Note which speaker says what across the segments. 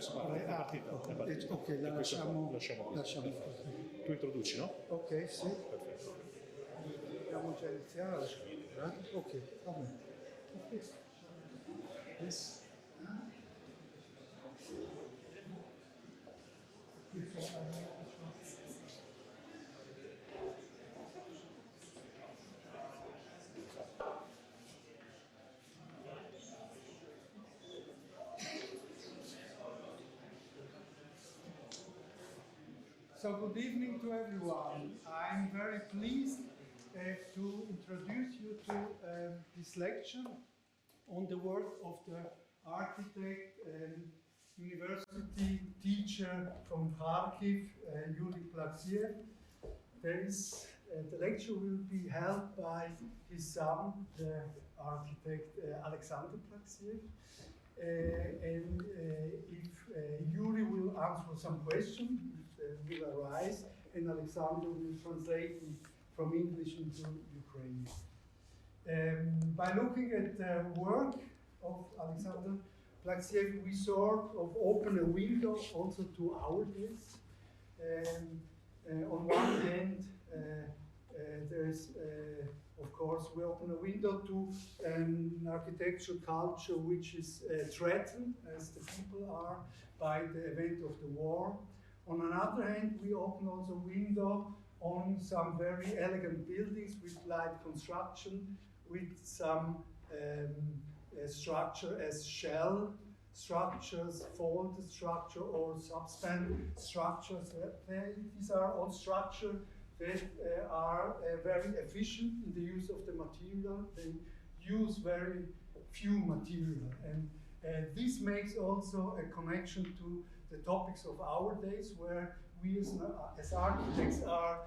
Speaker 1: adesso parla, è partita.
Speaker 2: Ok, la lasciamo così.
Speaker 1: Tu introduci, no?
Speaker 2: Ok, sì.
Speaker 1: Perfetto.
Speaker 2: Dobbiamo già iniziare. Ok, va bene. Yes. So good evening to everyone. I'm very pleased to introduce you to this lecture on the work of the architect and university teacher from Charkiw, Yuri Plaksiev. The lecture will be held by his son, the architect Aleksandr Plaksiev. If Yuri will answer some questions, will arise, and Aleksandr will translate it from English into Ukrainian. By looking at the work of Aleksandr Plaksiev, we sort of open a window also to our days. On one hand, there's, of course, we open a window to an architectural culture which is threatened, as the people are, by the event of the war. On another hand, we open also a window on some very elegant buildings with light construction, with some structure as shell structures, folded structure, or subspan structures. These are all structures that are very efficient in the use of the material. They use very few material, and this makes also a connection to the topics of our days, where we as architects are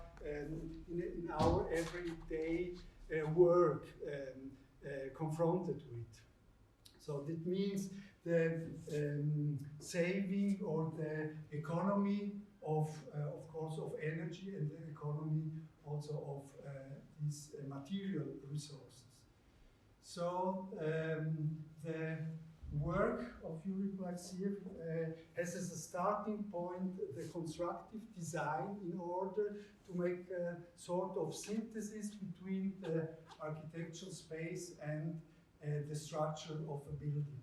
Speaker 2: in our everyday work confronted with. So that means the saving or the economy of course, of energy, and the economy also of these material resources. So the work of Yuri Plaksiev has as a starting point the constructive design, in order to make a sort of synthesis between the architectural space and the structure of a building.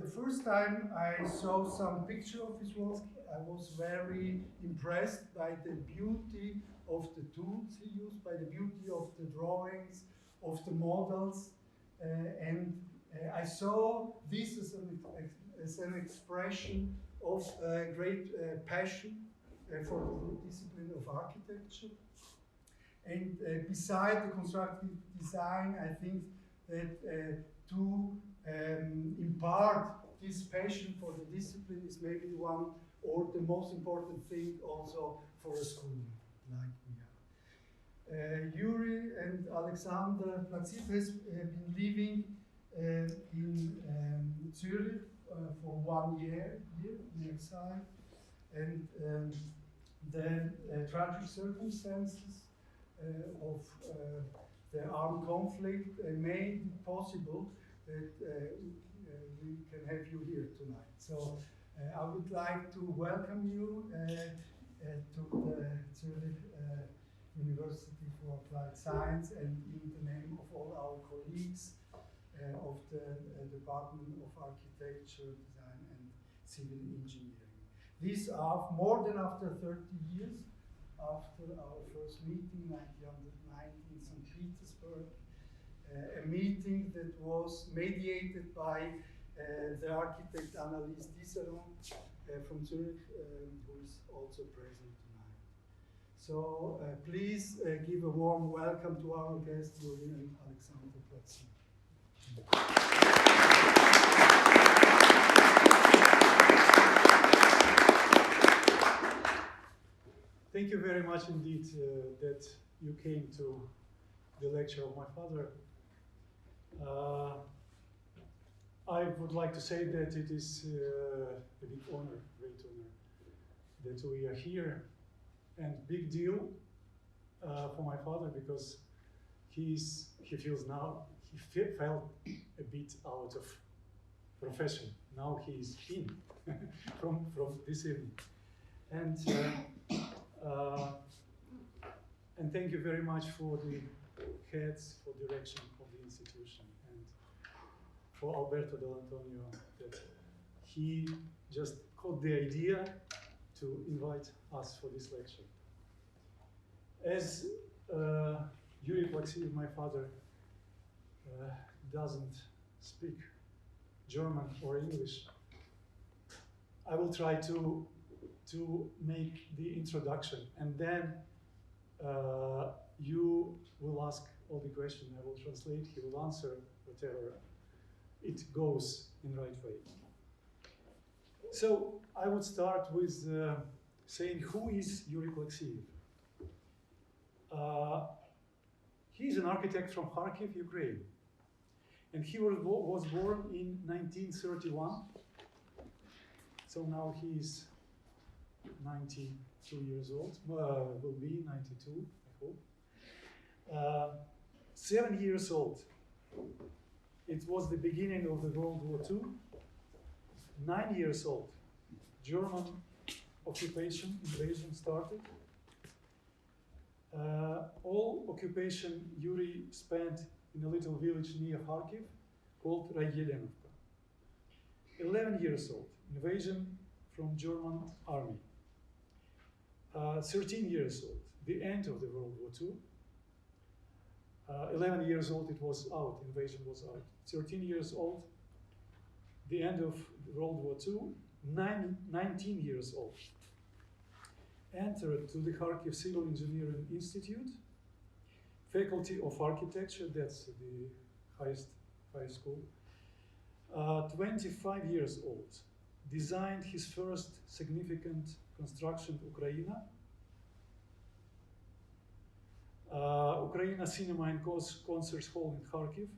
Speaker 2: The first time I saw some picture of his work, I was very impressed by the beauty of the tools he used, by the beauty of the drawings, of the models, and I saw this as an expression of great passion for the discipline of architecture. And beside the constructive design, I think that to impart this passion for the discipline is maybe one or the most important thing also for a school like we are. Yuri and Aleksandr Plaksiev has been living in Zurich for 1 year here in exile, and the tragic circumstances of the armed conflict made it possible that we can have you here tonight. So I would like to welcome you to the Zurich University for Applied Science, and in the name of all our colleagues of the Department of Architecture, Design and Civil Engineering. These are more than after 30 years after our first meeting, 1990 in St. Petersburg, a meeting that was mediated by the architect Anne-Lise Diserens from Zurich, who is also present tonight. So please give a warm welcome to our guests, Yuri and Aleksandr Plaksiev.
Speaker 3: Thank you very much indeed that you came to the lecture of my father. I would like to say that it is a big honor, great honor, that we are here, and big deal for my father, because he feels now, he felt a bit out of profession. Now he is in from this evening. And thank you very much for the heads, for direction of the institution, and for Alberto Dell'Antonio that he just caught the idea to invite us for this lecture. As Yuri Plaksiev, my father, doesn't speak German or English, I will try to make the introduction, and then you will ask all the questions. I will translate, he will answer, whatever it goes in the right way. So I would start with saying, who is Yuri Plaksiev? He is an architect from Charkiw, Ukraine. And he was born in 1931. So now he is 92 years old, will be 92, I hope. 7 years old. It was the beginning of the World War II. 9 years old, German occupation, invasion started. All occupation Yuri spent in a little village near Charkiw called Rayelenovka. 11 years old, invasion from German army. 13 years old, the end of the World War II. 11 years old, it was out, invasion was out. 13 years old, the end of World War II. 19 years old, entered to the Charkiw Civil Engineering Institute, Faculty of Architecture, that's the highest high school. 25 years old, designed his first significant construction, Ukraine. Ukraine Cinema and Concert Hall in Charkiw.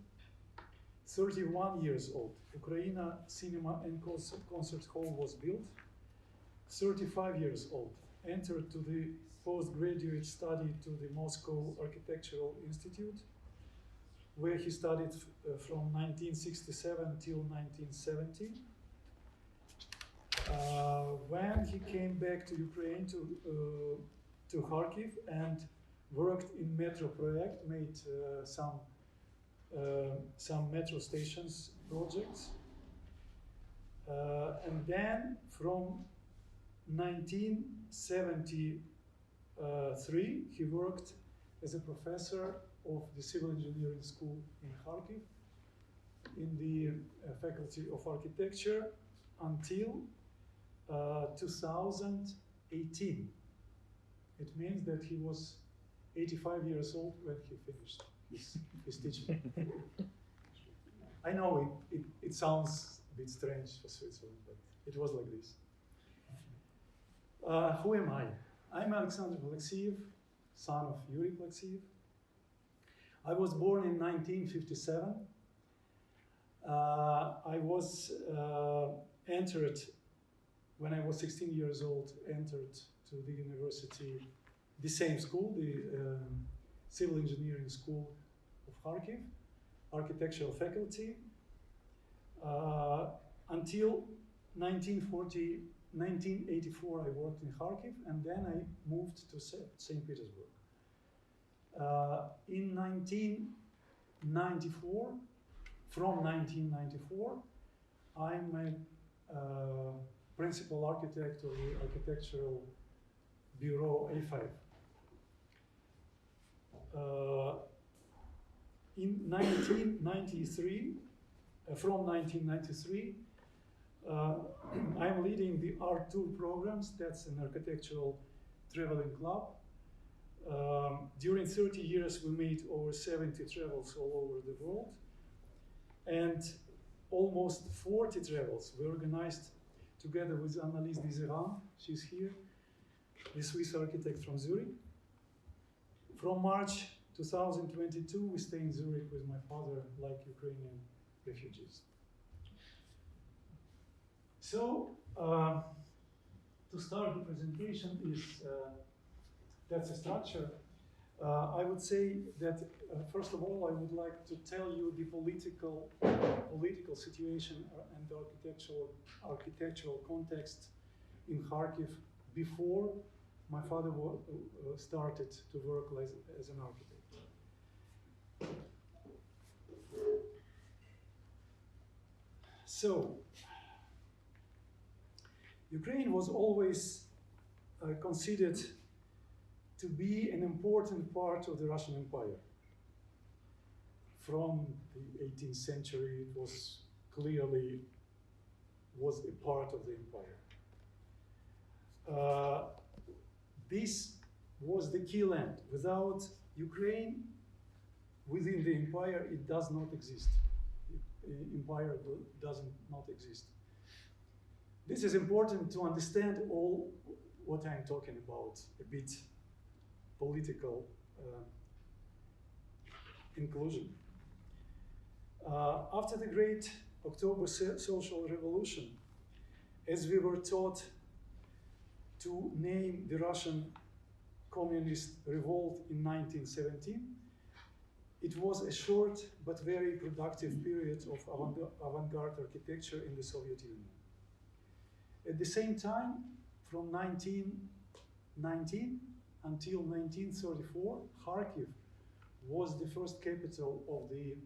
Speaker 3: 31 years old, Ukraine Cinema and Concert Hall was built. 35 years old, entered to the postgraduate study to the Moscow Architectural Institute, where he studied from 1967 till 1970. When he came back to Ukraine, to Charkiw, and worked in metro project, made some metro stations projects. And then from 1973, he worked as a professor of the Civil Engineering School in Charkiw, in the Faculty of Architecture, until 2018. It means that he was 85 years old when he finished his teaching. I know it sounds a bit strange for Switzerland, but it was like this. Who am I? I'm Aleksandr Plaksiev, son of Yuri Plaksiev. I was born in 1957. I was entered, when I was 16 years old, entered to the university, the same school, the Civil Engineering School of Charkiw, architectural faculty, until 1984 I worked in Charkiw, and then I moved to St. Petersburg. In 1994, from 1994, I'm a principal architect of the architectural bureau A5. In 1993, from 1993, I'm leading the Art Tour programs. That's an architectural traveling club. During 30 years, we made over 70 travels all over the world. And almost 40 travels we organized together with Anne-Lise Diserens. She's here, the Swiss architect from Zurich. From March 2022, we stay in Zurich with my father, like Ukrainian refugees. So, to start the presentation is, that's a structure. I would say that, first of all, I would like to tell you the political situation and the architectural context in Charkiw before my father started to work as an architect. So, Ukraine was always considered to be an important part of the Russian Empire. From the 18th century, it was clearly a part of the empire. This was the key land. Without Ukraine, within the empire, it does not exist. The empire does not exist. This is important to understand all what I'm talking about, a bit political inclusion. After the Great October Social Revolution, as we were taught to name the Russian Communist Revolt in 1917, it was a short but very productive period of avant-garde architecture in the Soviet Union. At the same time, from 1919 until 1934, Charkiw was the first capital of the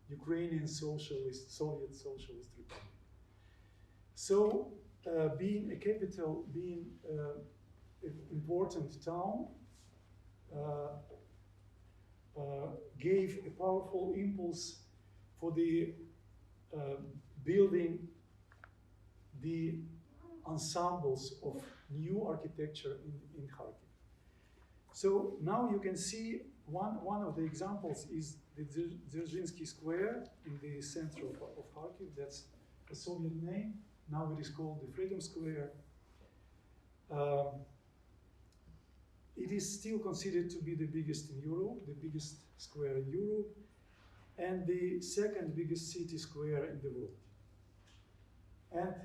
Speaker 3: Ukrainian Soviet Socialist Republic. So, being a capital, being an important town, gave a powerful impulse for the building the ensembles of new architecture in Charkiw. So now you can see one of the examples is the Dzerzhinsky Square in the center of Charkiw. That's a Soviet name. Now it is called the Freedom Square. It is still considered to be the biggest in Europe, the biggest square in Europe, and the second biggest city square in the world. And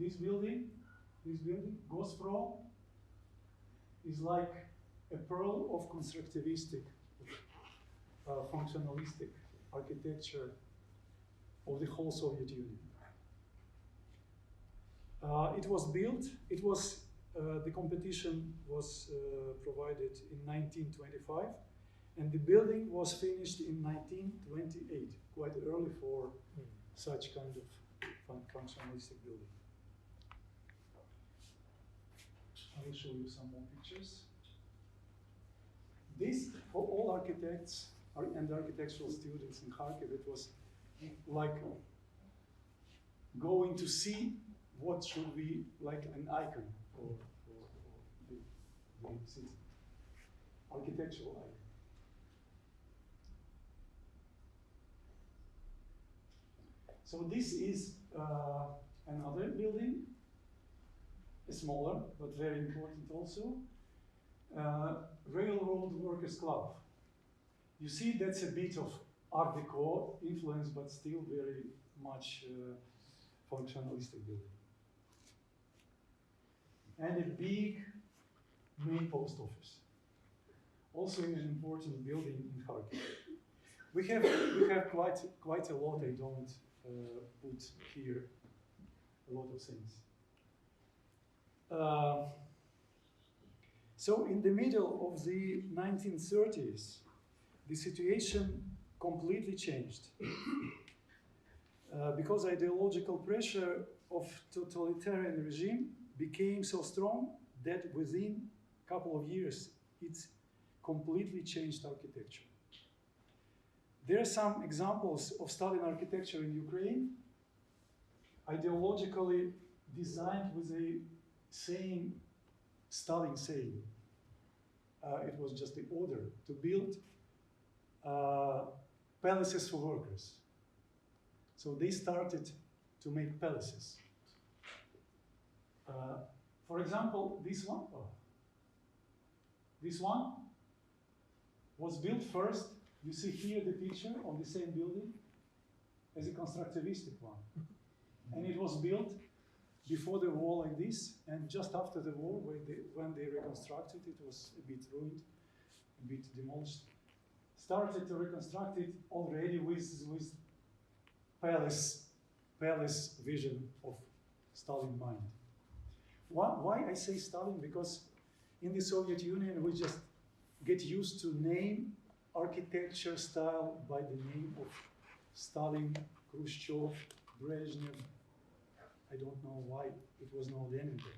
Speaker 3: this building, Gosprom, is like a pearl of constructivistic, functionalistic architecture of the whole Soviet Union. It was built, the competition was provided in 1925, and the building was finished in 1928, quite early for such kind of functionalistic building. I will show you some more pictures. This, for all architects and architectural students in Charkiw, it was like going to see what should be like an icon for the city, architectural icon. So this is another building, smaller but very important also, Railroad Workers Club. You see that's a bit of Art Deco influence, but still very much functionalistic building. And a big main post office. Also an important building in Charkiw. We have quite a lot. I don't put here a lot of things. So in the middle of the 1930s, the situation completely changed because ideological pressure of totalitarian regime became so strong that within a couple of years, it completely changed architecture. There are some examples of Stalin architecture in Ukraine, ideologically designed with a saying, Stalin saying. It was just the order to build palaces for workers. So they started to make palaces. For example, this one was built first. You see here the picture of the same building as a constructivistic one. And it was built before the war like this, and just after the war, when they reconstructed, it was a bit ruined, a bit demolished. Started to reconstruct it already with palace vision of Stalin mind. Why I say Stalin? Because in the Soviet Union we just get used to name architecture style by the name of Stalin, Khrushchev, Brezhnev. I don't know why it was not Lenin, but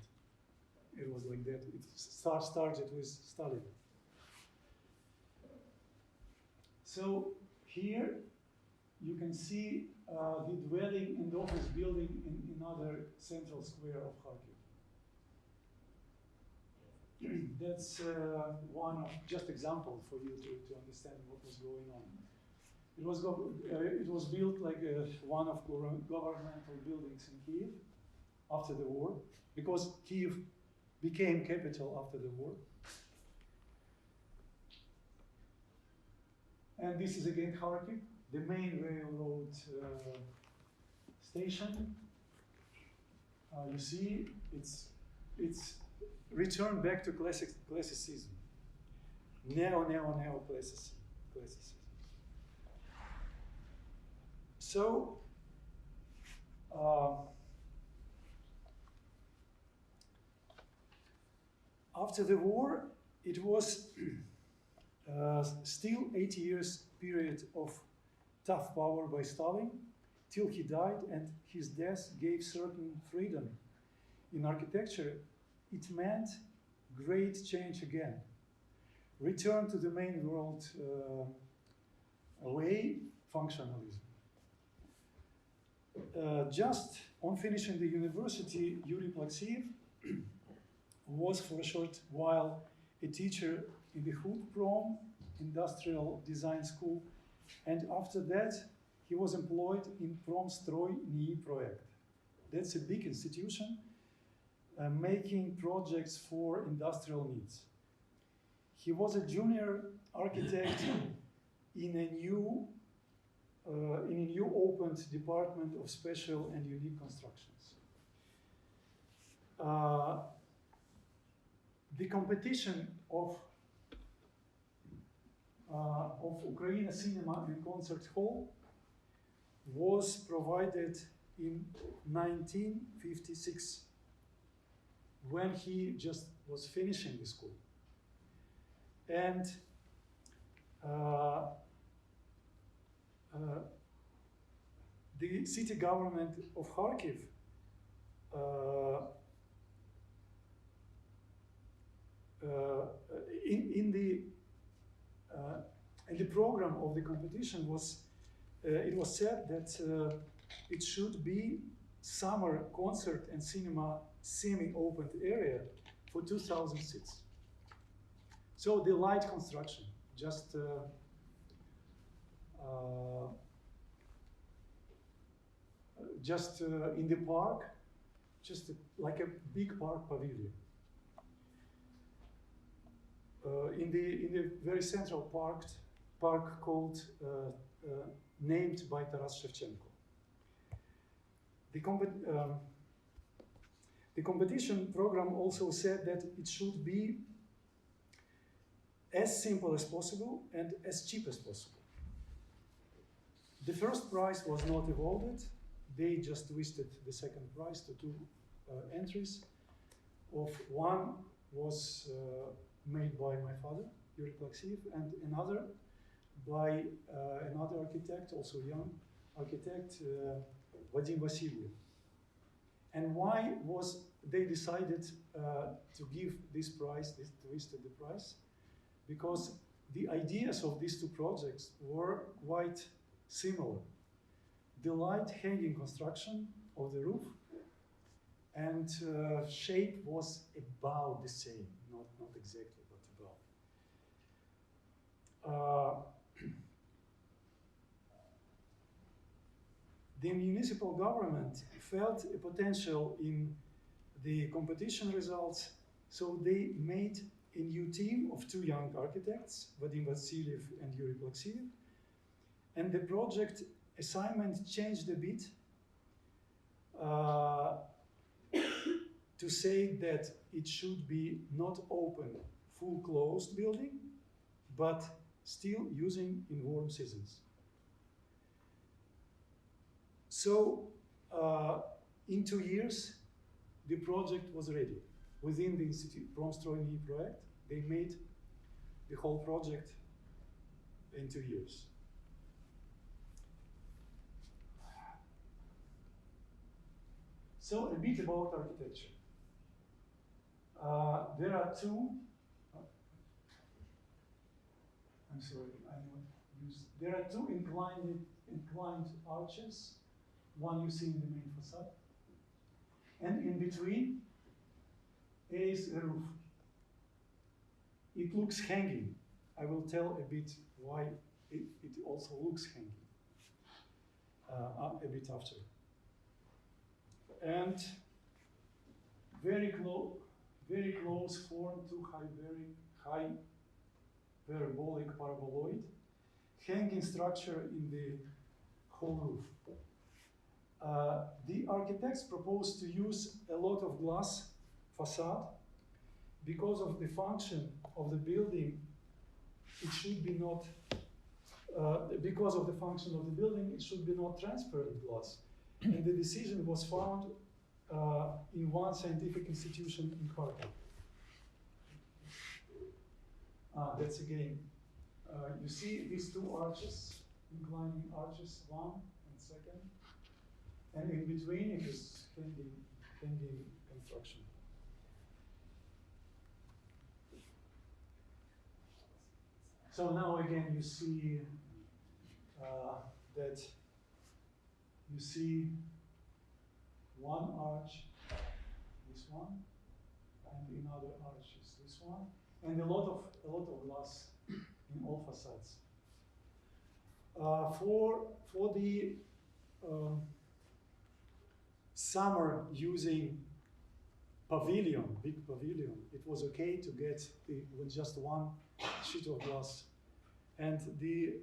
Speaker 3: it was like that. It started with Stalin. So here you can see the dwelling and office building in another central square of Charkiw. That's one of just example for you to understand what was going on. It was built like one of governmental buildings in Kiev after the war, because Kiev became capital after the war. And this is again Charkiw, the main railroad station. You see, it's returned back to classicism, neo-classicism. So, after the war, it was still 8 years period of tough power by Stalin, till he died, and his death gave certain freedom in architecture. It meant great change again. Return to the main world way, functionalism. Just on finishing the university, Yuri Plaksiev was for a short while a teacher in the Prom Industrial Design School, and after that he was employed in Promstroj NII project. That's a big institution making projects for industrial needs. He was a junior architect in a new opened department of special and unique constructions. The competition of Ukraine Cinema and Concert Hall was provided in 1956, when he just was finishing the school. And the city government of Charkiw in the program of the competition was it was said that it should be summer concert and cinema semi-open area for 2,000 seats. So the light construction, just in the park, just like a big park pavilion. In the very central park called named by Taras Shevchenko. The competition program also said that it should be as simple as possible and as cheap as possible. The first prize was not awarded. They just listed the second prize to two entries. One was made by my father, Yuri Plaksiev, and another by another architect, also young architect, Vadim Vasilyev. And why was they decided to give this prize, to listed the prize? Because the ideas of these two projects were quite similar. The light hanging construction of the roof and shape was about the same, not exactly, but about. The municipal government felt a potential in the competition results, so they made a new team of two young architects, Vadim Vasilyev and Yuri Plaksiev, and the project assignment changed a bit. to say that it should be not open, full closed building, but still using in warm seasons. So in 2 years, the project was ready. Within the Institute Promstrojni project, they made the whole project in 2 years. So a bit about architecture. There are two. I'm sorry, there are two inclined arches. One you see in the main facade, and in between is a roof. It looks hanging. I will tell a bit why it also looks hanging a bit after. And very close form to very high paraboloid, hanging structure in the whole roof. The architects proposed to use a lot of glass facade because of the function of the building. It should be not, because of the function of the building, it should be not transparent glass. And the decision was found in one scientific institution in Charkiw. That's again, you see these two arches, inclining arches, one and second, and in between it is hanging construction. So now again you see that you see one arch, this one, and another arch is this one, and a lot of glass in all facades. For the summer using pavilion, big pavilion, it was okay to get with just one sheet of glass, and the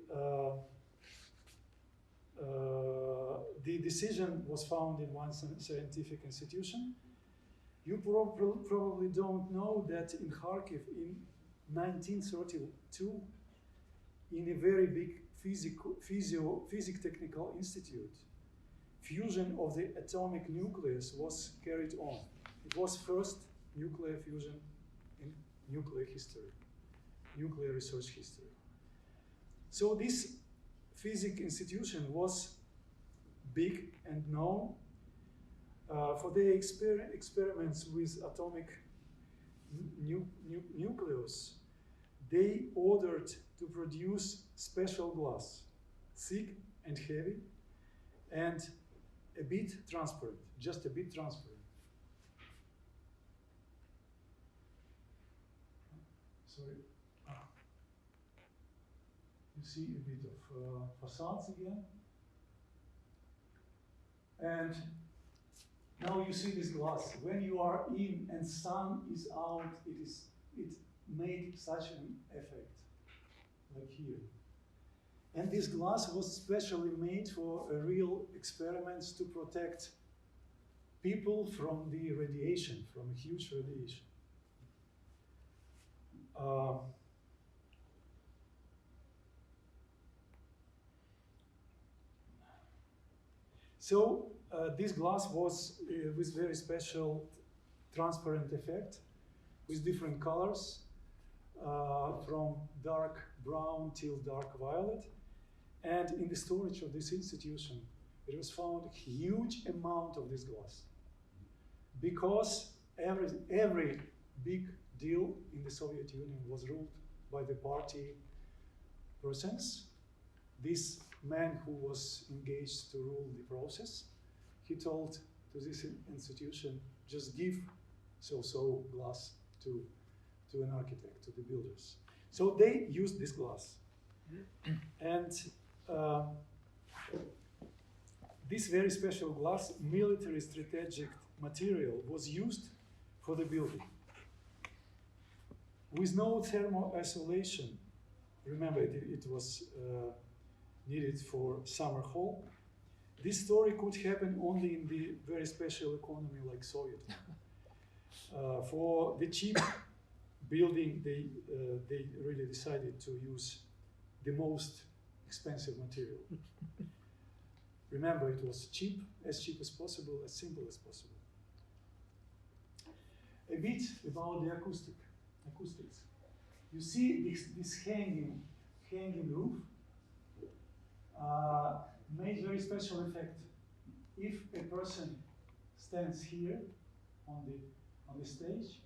Speaker 3: decision was found in one scientific institution. You probably don't know that in Charkiw in 1932, in a very big physics-technical institute, fusion of the atomic nucleus was carried on. It was first nuclear fusion in nuclear history, nuclear research history. So this physics institution was big and known for their experiments with atomic nucleus. They ordered to produce special glass, thick and heavy, and a bit transparent, just a bit transparent. Sorry. You see a bit of facades again. And now you see this glass. When you are in and sun is out, it made such an effect, like here. And this glass was specially made for real experiments to protect people from the radiation, from a huge radiation. So this glass was with very special transparent effect, with different colors, from dark brown till dark violet. And in the storage of this institution, it was found a huge amount of this glass. Because every big deal in the Soviet Union was ruled by the party persons. This man who was engaged to rule the process, he told to this institution, just give so glass to an architect, to the builders. So they used this glass. And this very special glass, military strategic material, was used for the building. With no thermal isolation, remember it was needed for summer hall. This story could happen only in the very special economy like Soviet. For the cheap building, they really decided to use the most expensive material. Remember, it was cheap as possible, as simple as possible. A bit about the acoustics. You see this hanging roof made very special effect. If a person stands here on the stage,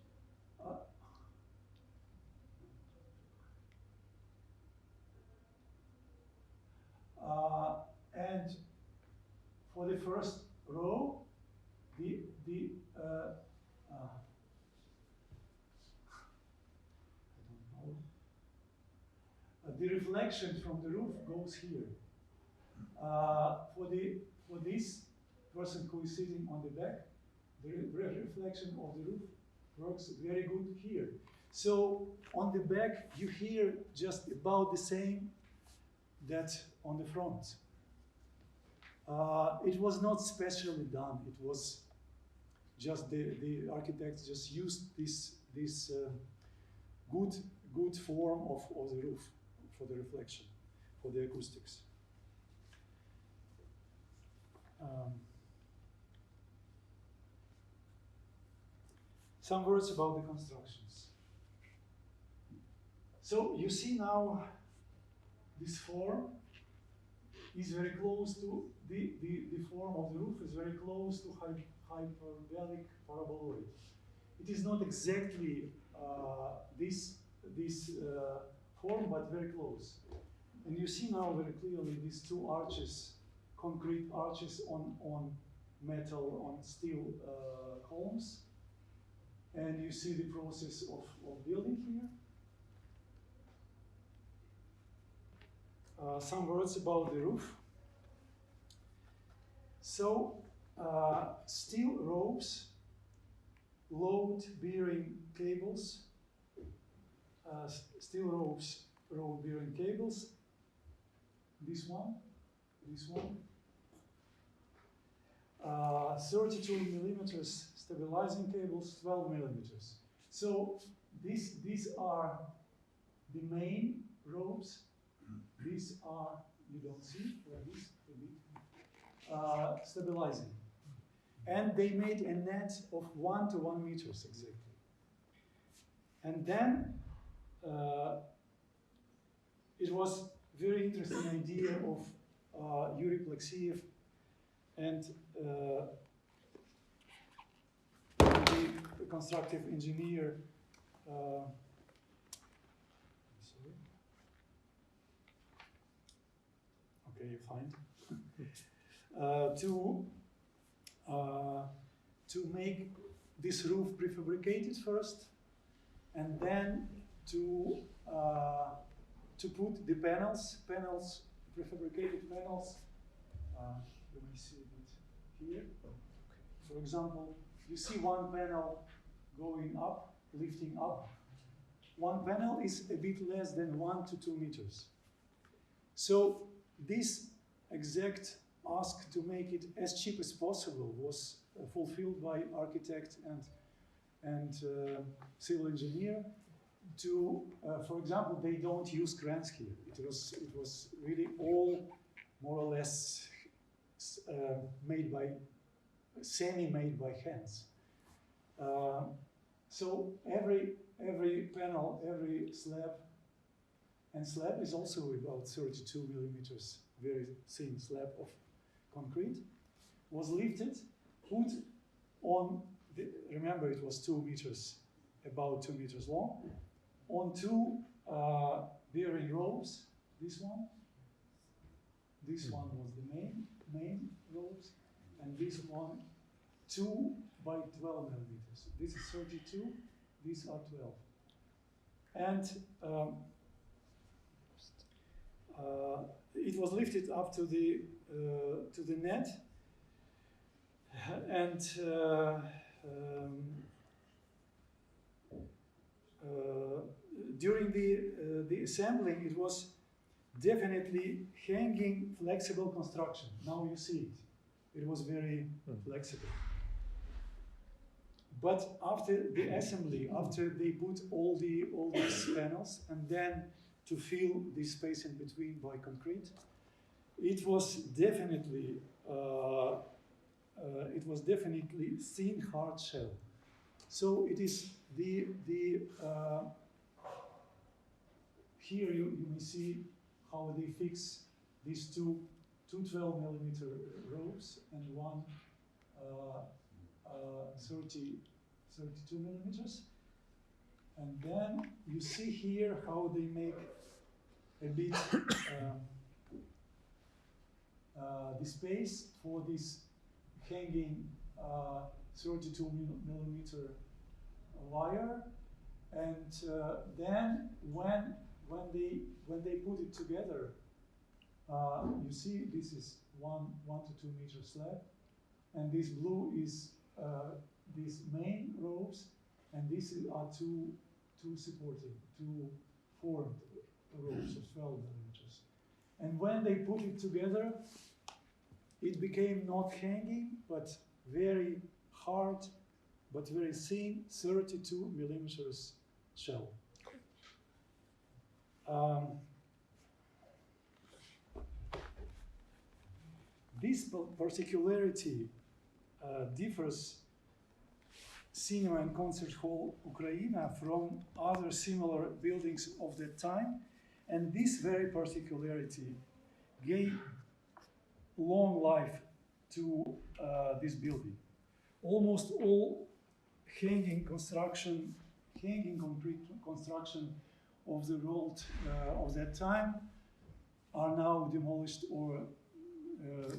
Speaker 3: and for the first row, the reflection from the roof goes here. For this person who is sitting on the back, the reflection of the roof works very good here. So on the back, you hear just about the same that on the front. It was not specially done. It was just the architects just used this good form of the roof for the reflection, for the acoustics. Some words about the constructions. So you see now this form is very close to the form of the roof is very close to hyperbolic paraboloid. It is not exactly this form, but very close. And you see now very clearly these two arches, concrete arches on metal, on steel columns. And you see the process of building here. Some words about the roof. So, steel ropes, load-bearing cables, steel ropes, road-bearing cables, this one, 32 millimeters stabilizing cables, 12 millimeters. So these are the main ropes. These are, you don't see, like this, stabilizing. And they made a net of 1 to 1 meters exactly. And then it was very interesting idea of Yuri Plaksiev and the constructive engineer. Okay, fine. To make this roof prefabricated first, and then to put the panels, prefabricated panels. Let me see it here. For example, you see one panel going up, lifting up. One panel is a bit less than 1 to 2 meters. So this exact ask to make it as cheap as possible was fulfilled by architect and civil engineer. To, for example, they don't use crans here. It was really all more or less semi-made by hands. So every panel, every slab, and slab is also about 32 millimeters, very thin slab of concrete, was lifted, put on, remember it was 2 meters, about 2 meters long, on two bearing ropes, this one was the main ropes, and this one 2 by 12 millimeters. This is 32, these are 12. And it was lifted up to the net, and during the assembling, it was definitely hanging flexible construction. Now you see it. It was very flexible. But after the assembly, after they put all these panels, and then to fill the space in between by concrete, it was definitely thin hard shell. So it is here you may see how they fix these two 12mm ropes and one 32mm. And then you see here how they make a bit the space for this hanging 32mm wire, and then when they put it together, you see this is 1 to 2 meter slab, and this blue is these main ropes, and these are two formed ropes of 12 millimeters. And when they put it together, it became not hanging, but very hard, but very thin 32 millimeters shell. This particularity differs Cinema and Concert Hall Ukraine from other similar buildings of that time, and this very particularity gave long life to this building. Almost all hanging concrete construction of the world of that time are now demolished or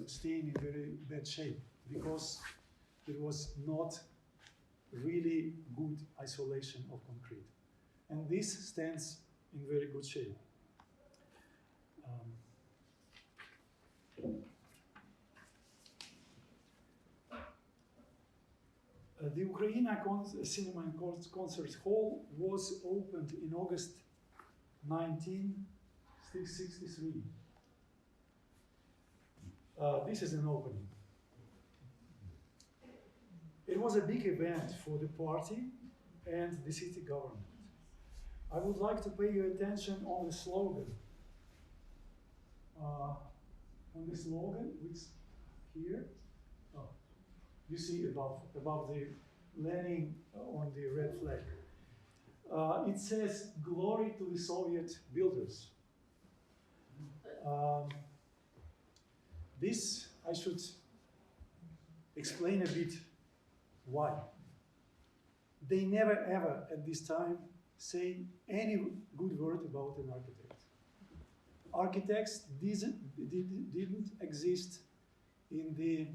Speaker 3: staying in very bad shape because there was not really good isolation of concrete. And this stands in very good shape. The Ukraine Cinema and Concert Hall was opened in August 1963. This is an opening. It was a big event for the party and the city government. I would like to pay your attention on the slogan. Which here, you see above the Lenin on the red flag. It says, "Glory to the Soviet builders." This, I should explain a bit why. They never ever at this time say any good word about an architect. Architects didn't exist in the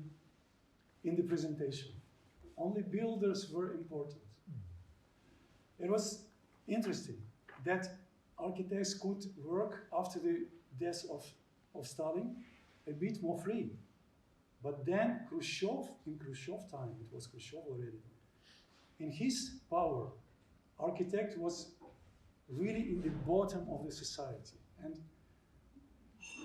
Speaker 3: presentation. Only builders were important. It was interesting that architects could work after the death of Stalin a bit more free. But then Khrushchev, in Khrushchev time, it was Khrushchev already, in his power, architect was really in the bottom of the society. And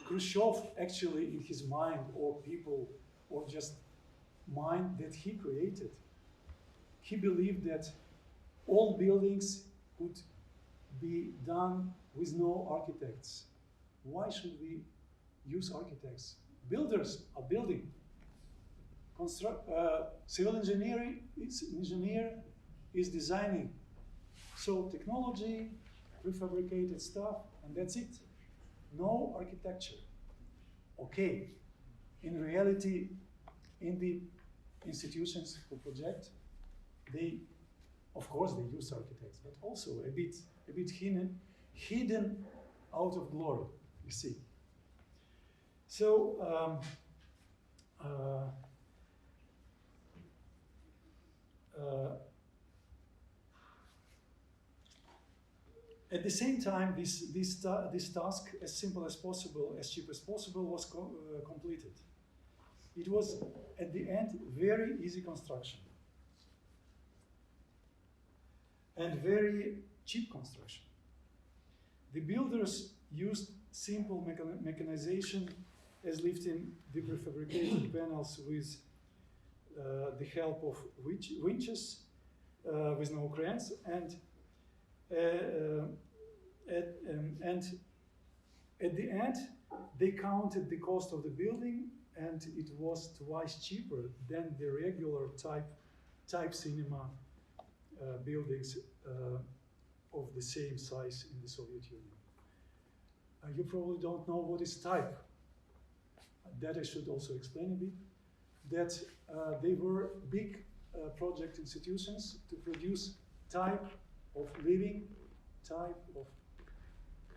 Speaker 3: Khrushchev actually in his mind, or people, or just mind that he created, he believed that all buildings could be done with no architects. Why should we use architects? Builders are building. Civil engineer is designing. So technology, prefabricated stuff, and that's it. No architecture. Okay, in reality, in the institutions who project, of course they use architects, but also a bit hidden out of glory, you see. So at the same time, this task, as simple as possible, as cheap as possible, was completed. It was, at the end, very easy construction and very cheap construction. The builders used simple mechanization as lifting the prefabricated panels with the help of winches with no crans, and at the end, they counted the cost of the building, and it was twice cheaper than the regular type cinema buildings of the same size in the Soviet Union. You probably don't know what is type. That I should also explain a bit. That they were big project institutions to produce type of living, type of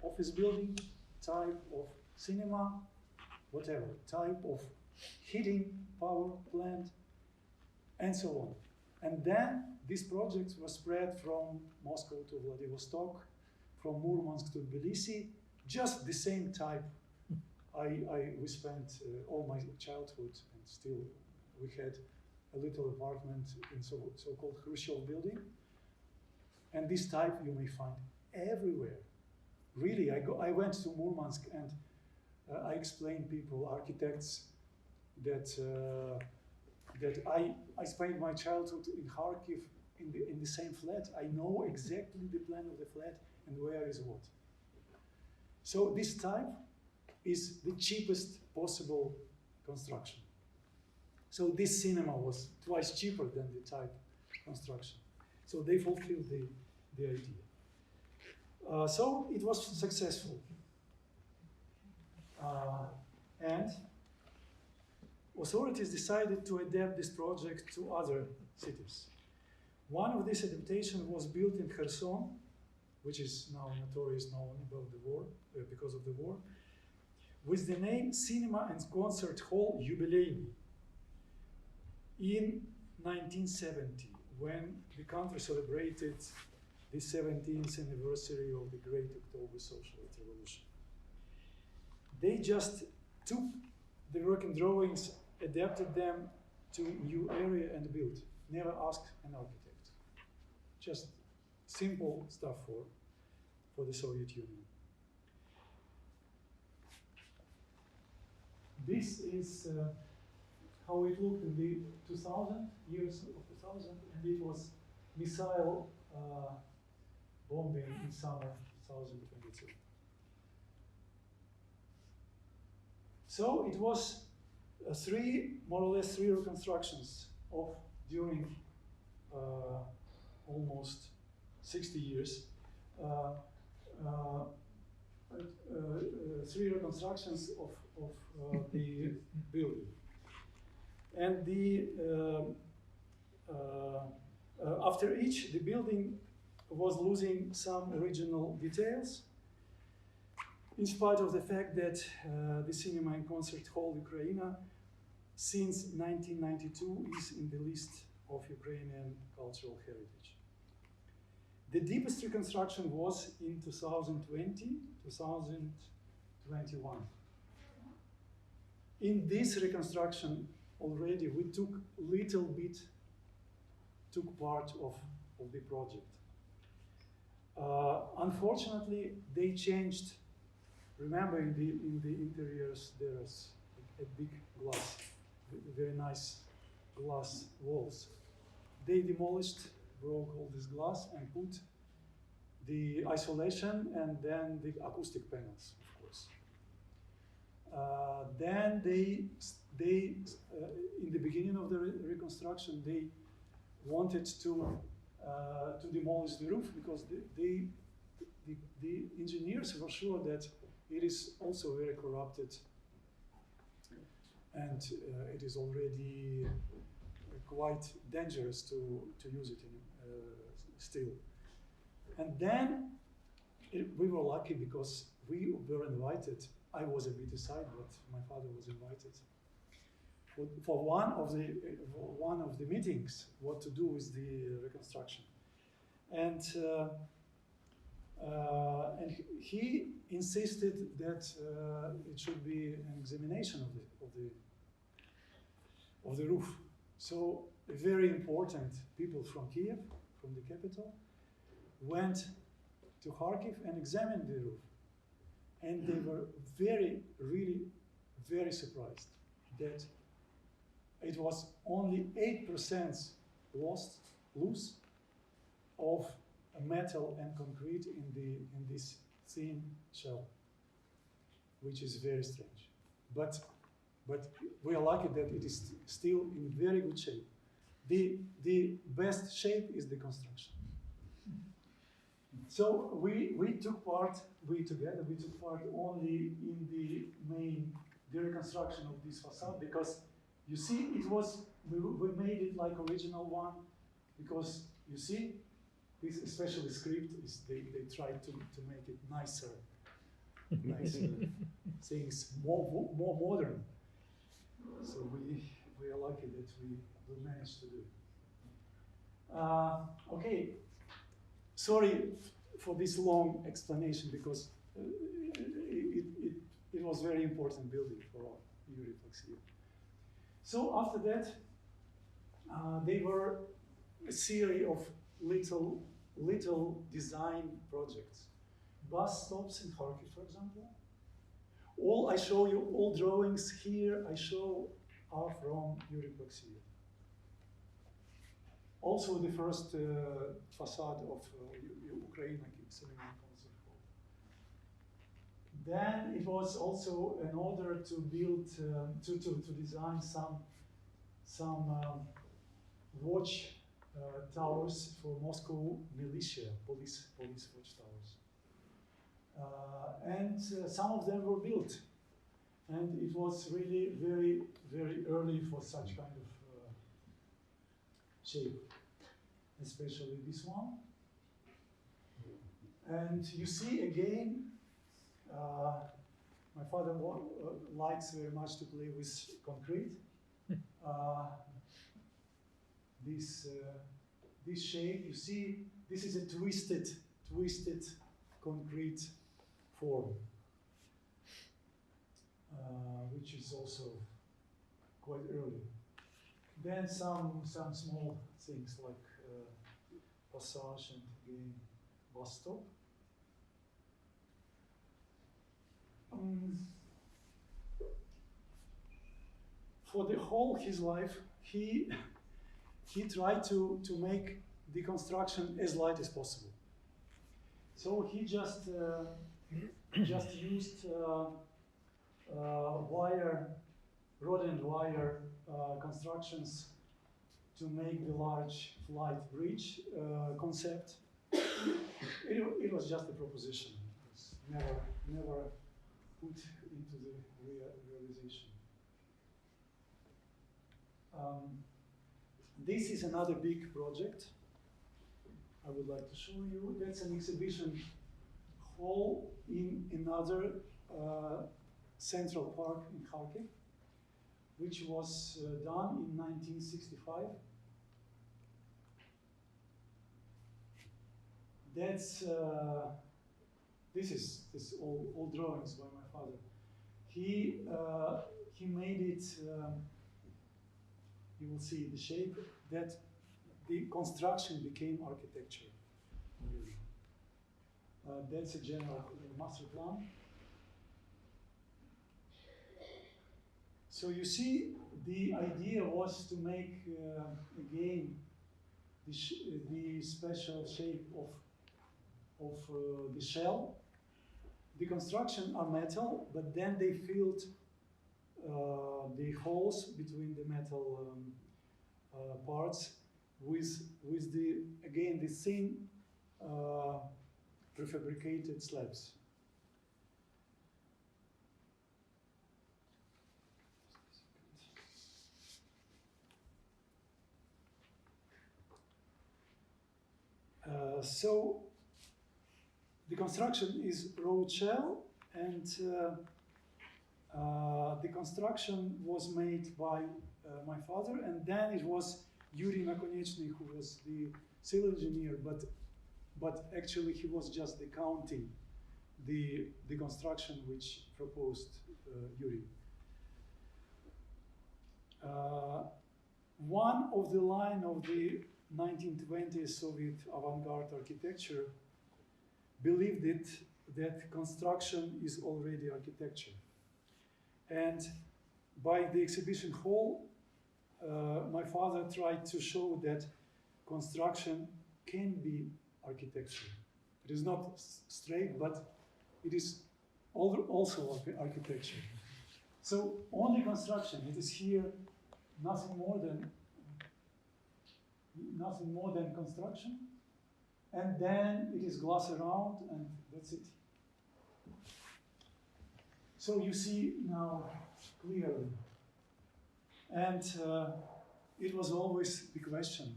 Speaker 3: office building, type of cinema, whatever, type of heating power plant, and so on. And then these projects were spread from Moscow to Vladivostok, from Murmansk to Tbilisi, just the same type. We spent all my childhood, and still we had a little apartment in so-called Khrushchev building. And this type you may find everywhere. Really, I went to Murmansk and I explained people, architects, that I spent my childhood in Charkiw in the same flat. I know exactly the plan of the flat and where is what. So this type is the cheapest possible construction. So this cinema was twice cheaper than the type construction. So they fulfilled the idea. So it was successful. And authorities decided to adapt this project to other cities. One of these adaptations was built in Kherson, which is now notorious known about the war, because of the war, with the name Cinema and Concert Hall Yubileyny. In 1970, when the country celebrated the 17th anniversary of the Great October Socialist Revolution. They just took the working drawings, adapted them to new area and built. Never asked an architect. Just simple stuff for the Soviet Union. This is how it looked in the 2000, years of 2000, and it was missile bombing in summer 2022. So it was more or less three reconstructions of during almost 60 years. Three reconstructions of the building. And after each, the building was losing some original details, in spite of the fact that the Cinema and Concert Hall Ukraine, since 1992, is in the list of Ukrainian cultural heritage. The deepest reconstruction was in 2020, 2021. In this reconstruction, already we took part of the project. Unfortunately, they changed. Remember, in the interiors there's a big glass, very nice glass walls. They demolished, broke all this glass, and put the isolation and then the acoustic panels, of course. Then they in the beginning of the reconstruction, they wanted to demolish the roof because the engineers were sure that it is also very corrupted and it is already quite dangerous to use it still. And then we were lucky because we were invited. I was a bit aside, but my father was invited for one of the meetings, what to do with the reconstruction. And he insisted that it should be an examination of the roof. So very important people from Kiev, from the capital, went to Charkiw and examined the roof. And they were really very surprised that it was only 8% loose of metal and concrete in this thin shell, which is very strange. But we are lucky that it is still in very good shape. The best shape is the construction. So we took part only in the reconstruction of this facade, because you see we made it like original one, because you see this especially script is they tried to make it nicer things more modern. So we are lucky that we managed to do it. Okay, sorry for this long explanation, because it was very important building for Yuri Plaksiev. So after that, they were a series of little design projects. Bus stops in Charkiw, for example. I show you all drawings here I show are from Yuri Plaksiev. Also the first facade of Ukraine, I keep saying concert hall. Then it was also an order to build, to design some watch towers for Moscow militia, police watch towers. And some of them were built. And it was really very, very early for such kind of shape, especially this one. And you see again, my father likes very much to play with concrete. This shape, you see, this is a twisted concrete form, which is also quite early. Then some small things like passage and again bus stop. For the whole his life, he tried to make the construction as light as possible. So he just used rod and wire constructions to make the large flight bridge concept. It was just a proposition. It was never put into the realization. This is another big project I would like to show you. That's an exhibition hall in another central park in Charkiw, which was done in 1965. This is all drawings by my father. He made it. You will see the shape that the construction became architecture. Really. That's a general master plan. So you see, the idea was to make again the special shape of the shell. The construction are metal, but then they filled the holes between the metal parts with the thin prefabricated slabs. So the construction is road shell, and the construction was made by my father, and then it was Yuri Nakonechny who was the civil engineer, but actually he was just counting the construction which proposed Yuri. One of the line of the 1920s Soviet avant-garde architecture believed that construction is already architecture. And by the exhibition hall, my father tried to show that construction can be architecture. It is not straight, but it is also architecture. So only construction, it is here nothing more than construction, and then it is glass around, and that's it. So you see now clearly. And it was always the question,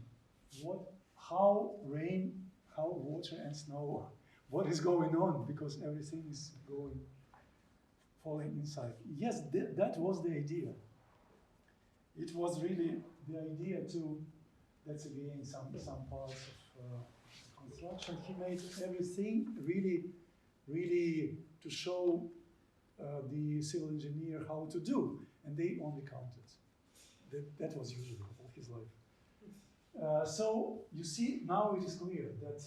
Speaker 3: how rain, how water and snow, what is going on? Because everything is falling inside. Yes, that was the idea. It was really the idea to, that's again some parts of construction. He made everything really to show the civil engineer how to do, and they only counted. That was usually all his life. So you see, now it is clear that,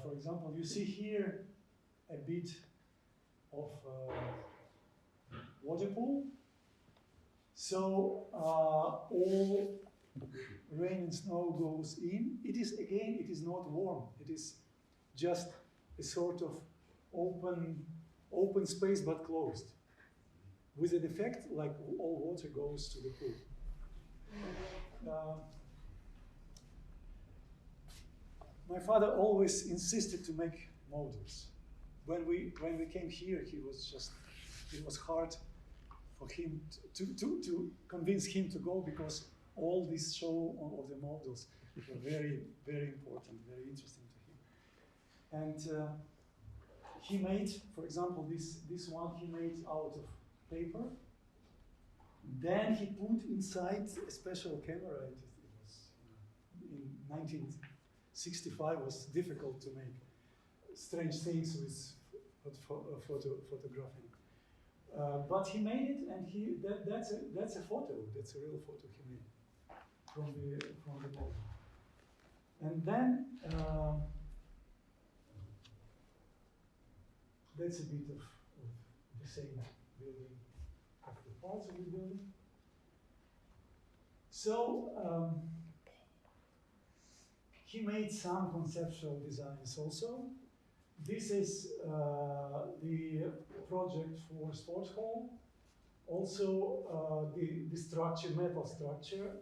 Speaker 3: for example, you see here a bit of water pool. So all rain and snow goes in. It is not warm. It is just a sort of open space but closed, with an effect like all water goes to the pool. My father always insisted to make models. When we came here, it was hard for him to convince him to go, because all this show of the models were very, very important, very interesting to him. And he made, for example, this one he made out of paper. Then he put inside a special camera. It was in 1965 was difficult to make strange things with photographing. But he made it, and that's a photo. That's a real photo he made from the model. And then that's a bit of the same building, of the parts of the building. So he made some conceptual designs also. This is the project for sports hall. Also the structure, metal structure,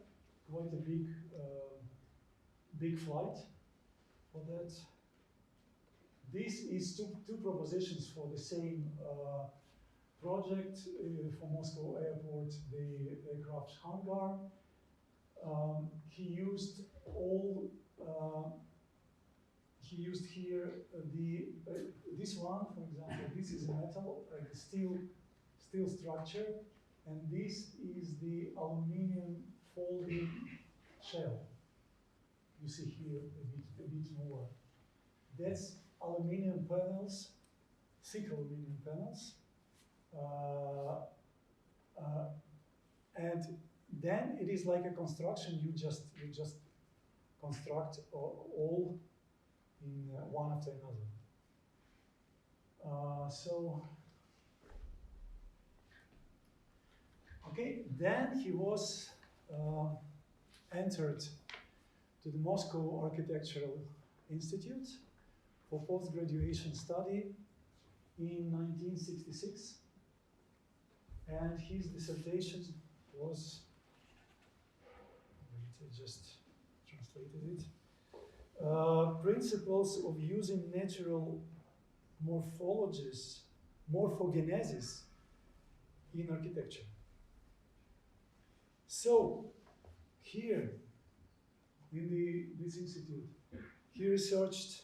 Speaker 3: quite a big flight for that. This is two propositions for the same project for Moscow Airport, the aircraft hangar. He used here this one, for example. This is a metal, like a steel structure, and this is the aluminium folding shell. You see here a bit more. That's aluminium panels, thick aluminium panels, and then it is like a construction. You just construct all in one after another. Okay, then he was entered to the Moscow Architectural Institute for post-graduation study in 1966, and his dissertation was, I just translated it, principles of using natural morphologies, morphogenesis in architecture. So here in this institute, he researched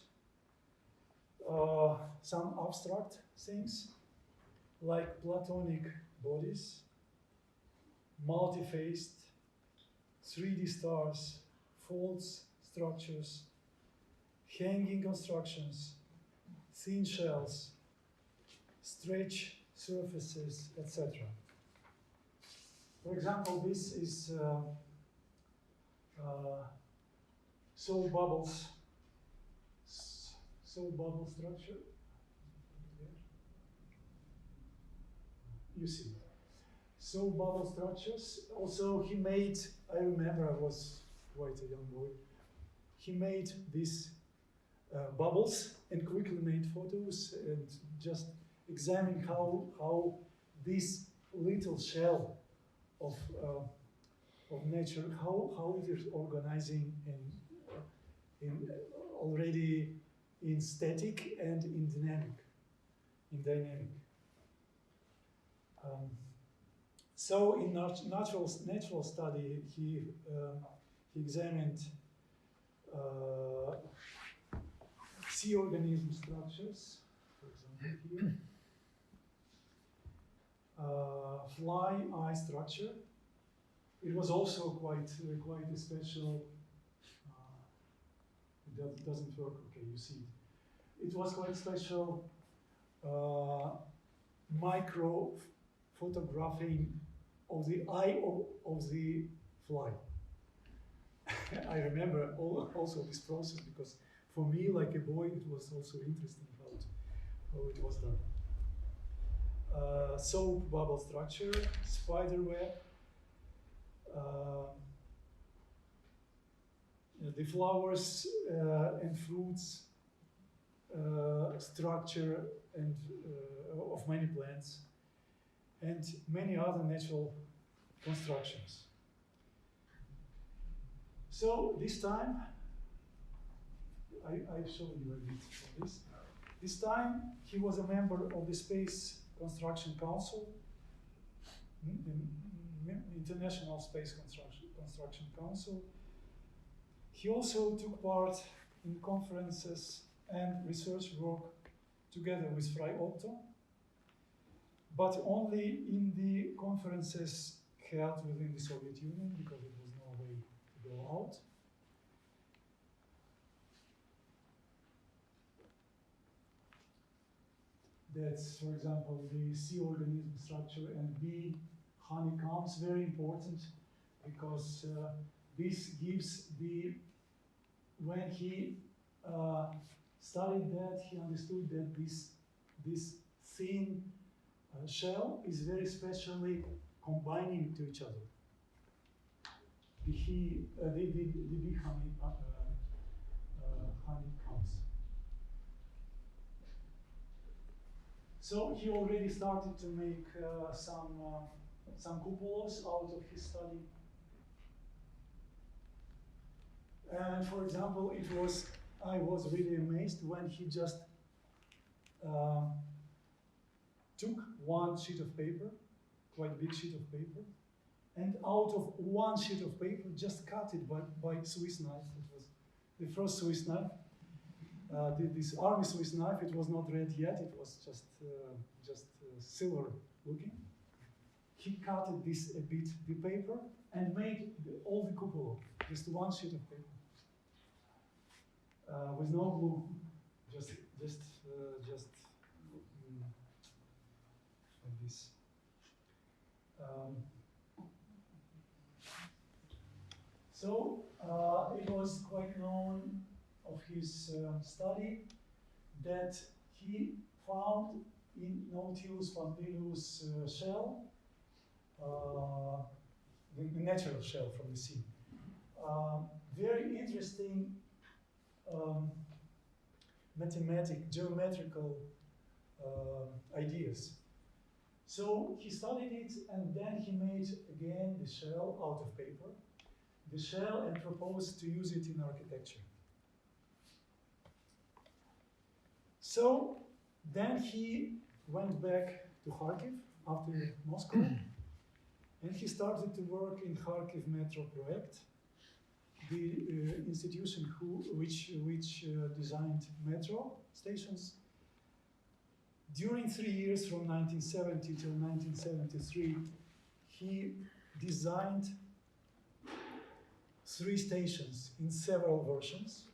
Speaker 3: some abstract things like Platonic bodies, multi-faced, 3D stars, folds structures, hanging constructions, thin shells, stretch surfaces, etc. For example, this is soap bubble structure. You see, soap bubble structures. Also, he made. I remember I was quite a young boy. he made these bubbles and quickly made photos and just examined how this little shell of nature, how it is organizing in already in static and in dynamic. So in natural study, he examined sea organism structures, for example here, fly eye structure. It was also quite a special. It doesn't work. Okay, you see it. It was quite special micro photographing of the eye of the fly. I remember also this process because for me, like a boy, it was also interesting how it was done. Soap bubble structure, spider web, the flowers and fruits structure and of many plants, and many other natural constructions. So this time, I show you a bit of this. This time, he was a member of the Space Construction Council, the International Space Construction Council. He also took part in conferences and research work together with Fray Otto, but only in the conferences held within the Soviet Union because it was no way to go out. That's, for example, the sea organism structure and bee honeycombs, very important because this gives when he studied that, he understood that this thin shell is very specially combining to each other. The bee honeycombs. So he already started to make some cupolas out of his study. And for example, I was really amazed when he just took one sheet of paper, quite a big sheet of paper, and out of one sheet of paper just cut it by Swiss knife. It was the first Swiss knife. This army Swiss knife, it was not red yet, it was just silver looking. He cut this a bit, the paper, and made all the cupola, just one sheet of paper. With no glue, just like this. So it was quite known of his study that he found in Nautilus pandilus shell, the natural shell from the sea, very interesting geometrical ideas. So he studied it, and then he made again the shell out of paper, the shell, and proposed to use it in architecture. So then he went back to Charkiw after Moscow, and he started to work in Charkiw Metro Project, the institution which designed metro stations. During 3 years, from 1970 till 1973, he designed 3 stations in several versions,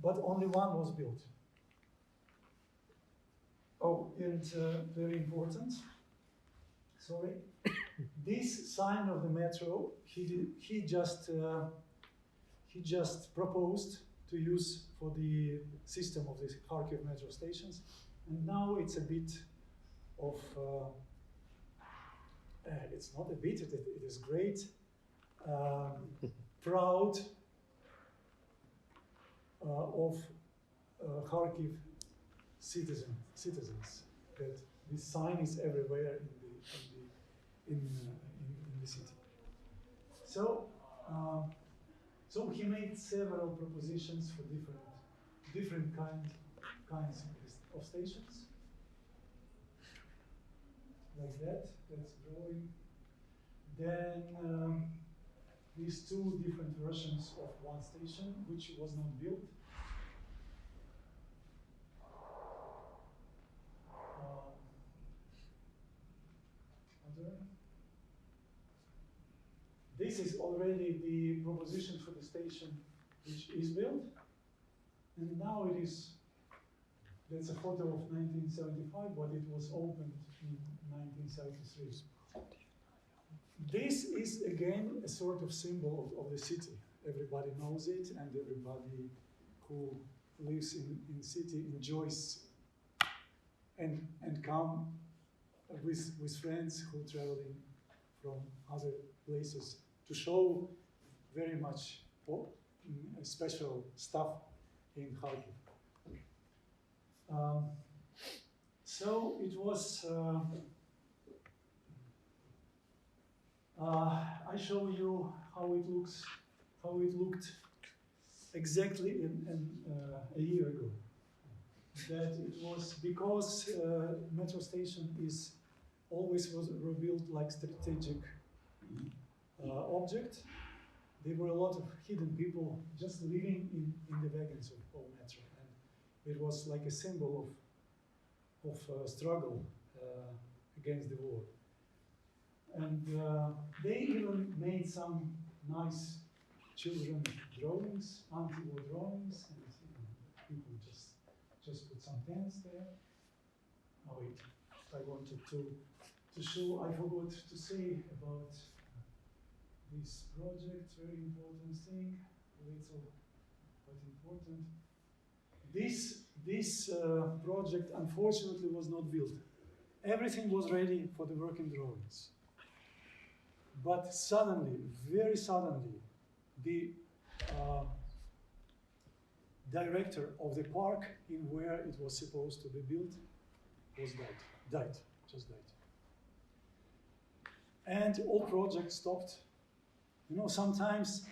Speaker 3: but only one was built. Oh, and very important, sorry, this sign of the metro, he just proposed to use for the system of the Charkiw metro stations, and now it's a bit of, it's not a bit, it is great, proud of Charkiw citizens. That this sign is everywhere in the city. So he made several propositions for different kinds of stations. Like that, that's drawing. Then these two different versions of one station, which was not built. This is already the proposition for the station which is built. And now it is, that's a photo of 1975, but it was opened in 1973. This is again a sort of symbol of the city. Everybody knows it, and everybody who lives in city enjoys and come with friends who traveling from other places to show very much special stuff in Charkiw. So it was. I show you how it looked exactly a year ago. That it was because metro station was rebuilt like strategic object. There were a lot of hidden people just living in the wagons of metro, and it was like a symbol of struggle against the war. And they even made some nice children drawings, anti-war drawings, and people just put some pens there. Oh wait, I wanted to show, I forgot to say about this project, very important thing, little but important. This project unfortunately was not built. Everything was ready for the working drawings. But suddenly, very suddenly, the director of the park in where it was supposed to be built just died. And all projects stopped. You know, sometimes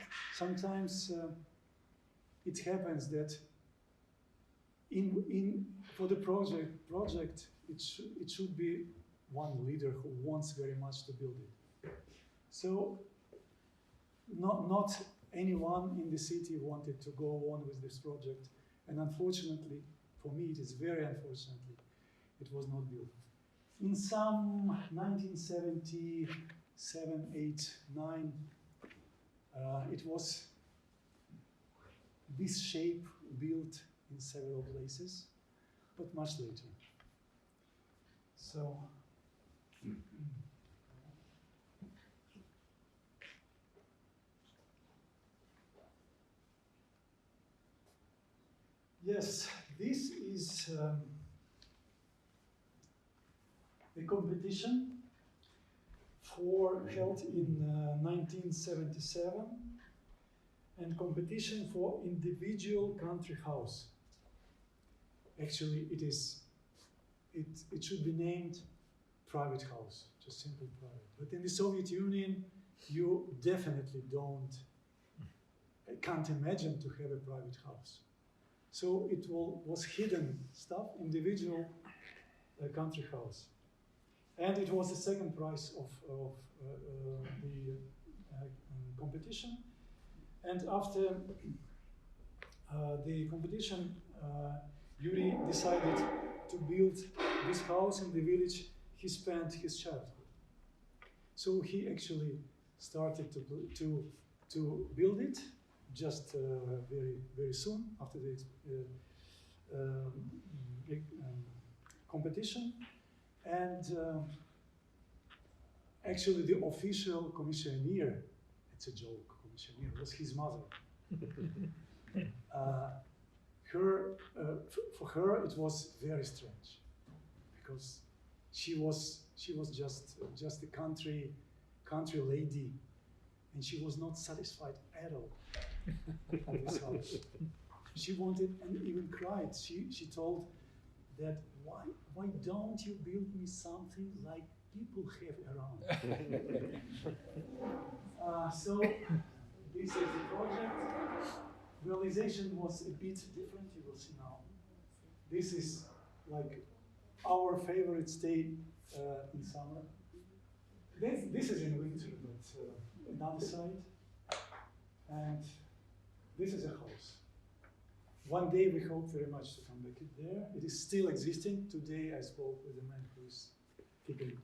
Speaker 3: it happens that for the project it should be one leader who wants very much to build it. So not anyone in the city wanted to go on with this project, and unfortunately, for me it is very unfortunately, it was not built. In some 1977, 8, 9, it was this shape built in several places, but much later. So, yes, this is the competition held in 1977, and competition for individual country house. Actually, it should be named private house, just simple private. But in the Soviet Union, you definitely can't imagine to have a private house. So it was hidden stuff, individual country house. And it was the second prize of the competition. And after the competition, Yuri decided to build this house in the village he spent his childhood. So he actually started to build it just very soon after the competition. And actually the official commissioner, it's a joke, commissioner, was his mother. For her it was very strange, because she was just a country lady, and she was not satisfied at all with this house. she wanted and even cried. She told that why don't you build me something like people have around? So this is the project. Realization was a bit different, you will see now. This is like our favorite stay in summer. This is in winter, but another side. And this is a house. One day we hope very much to come back there. It is still existing. Today I spoke with a man who is keeping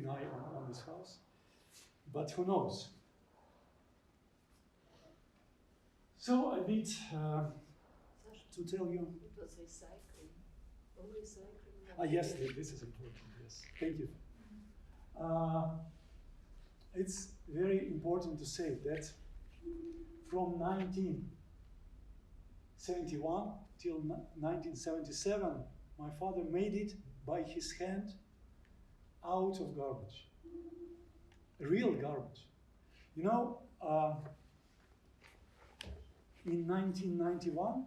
Speaker 3: an eye on this house. But who knows? So I need to tell you.
Speaker 4: It was recycling. All recycling.
Speaker 3: Yes, this is important. Yes, thank you. It's very important to say that from 1971 till 1977, my father made it by his hand out of garbage. Real garbage. You know, in 1991,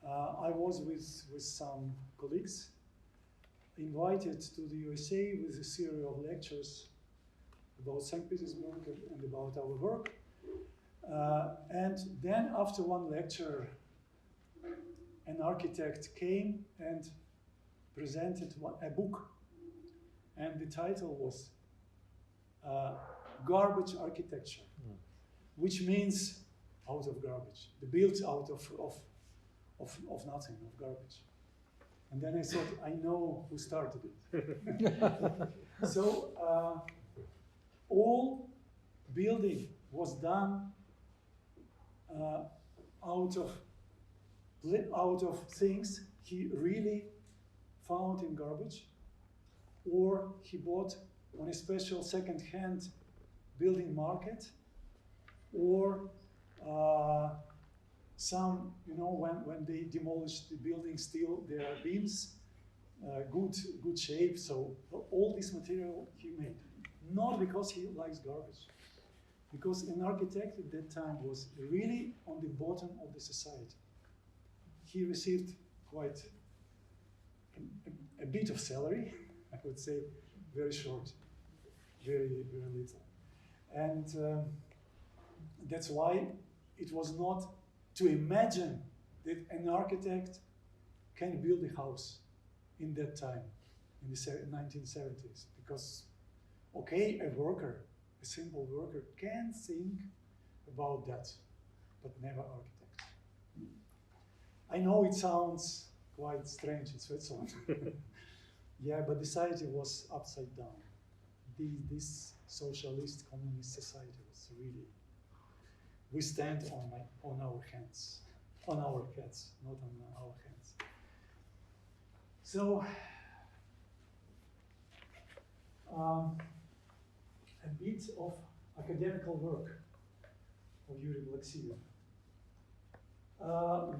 Speaker 3: I was with some colleagues invited to the USA with a series of lectures about St. Petersburg and about our work. And then after one lecture, an architect came and presented a book. And the title was Garbage Architecture, which means out of garbage, the built out of nothing, of garbage. And then I thought, I know who started it. So all building was done out of things he really found in garbage, or he bought on a special second-hand building market, or some, you know, when they demolished the building, still there are beams, good shape. So all this material he made, not because he likes garbage, because an architect at that time was really on the bottom of the society. He received quite a bit of salary, I would say, very short, very little. And that's why it was not to imagine that an architect can build a house in that time, in the 1970s, because, okay, a simple worker can think about that, but never architect. I know it sounds quite strange in Switzerland. Yeah, but the society was upside down. This socialist communist society was really, we stand on our hands, on our heads, not on our hands. So, a bit of academical work of Yuri Plaksiev.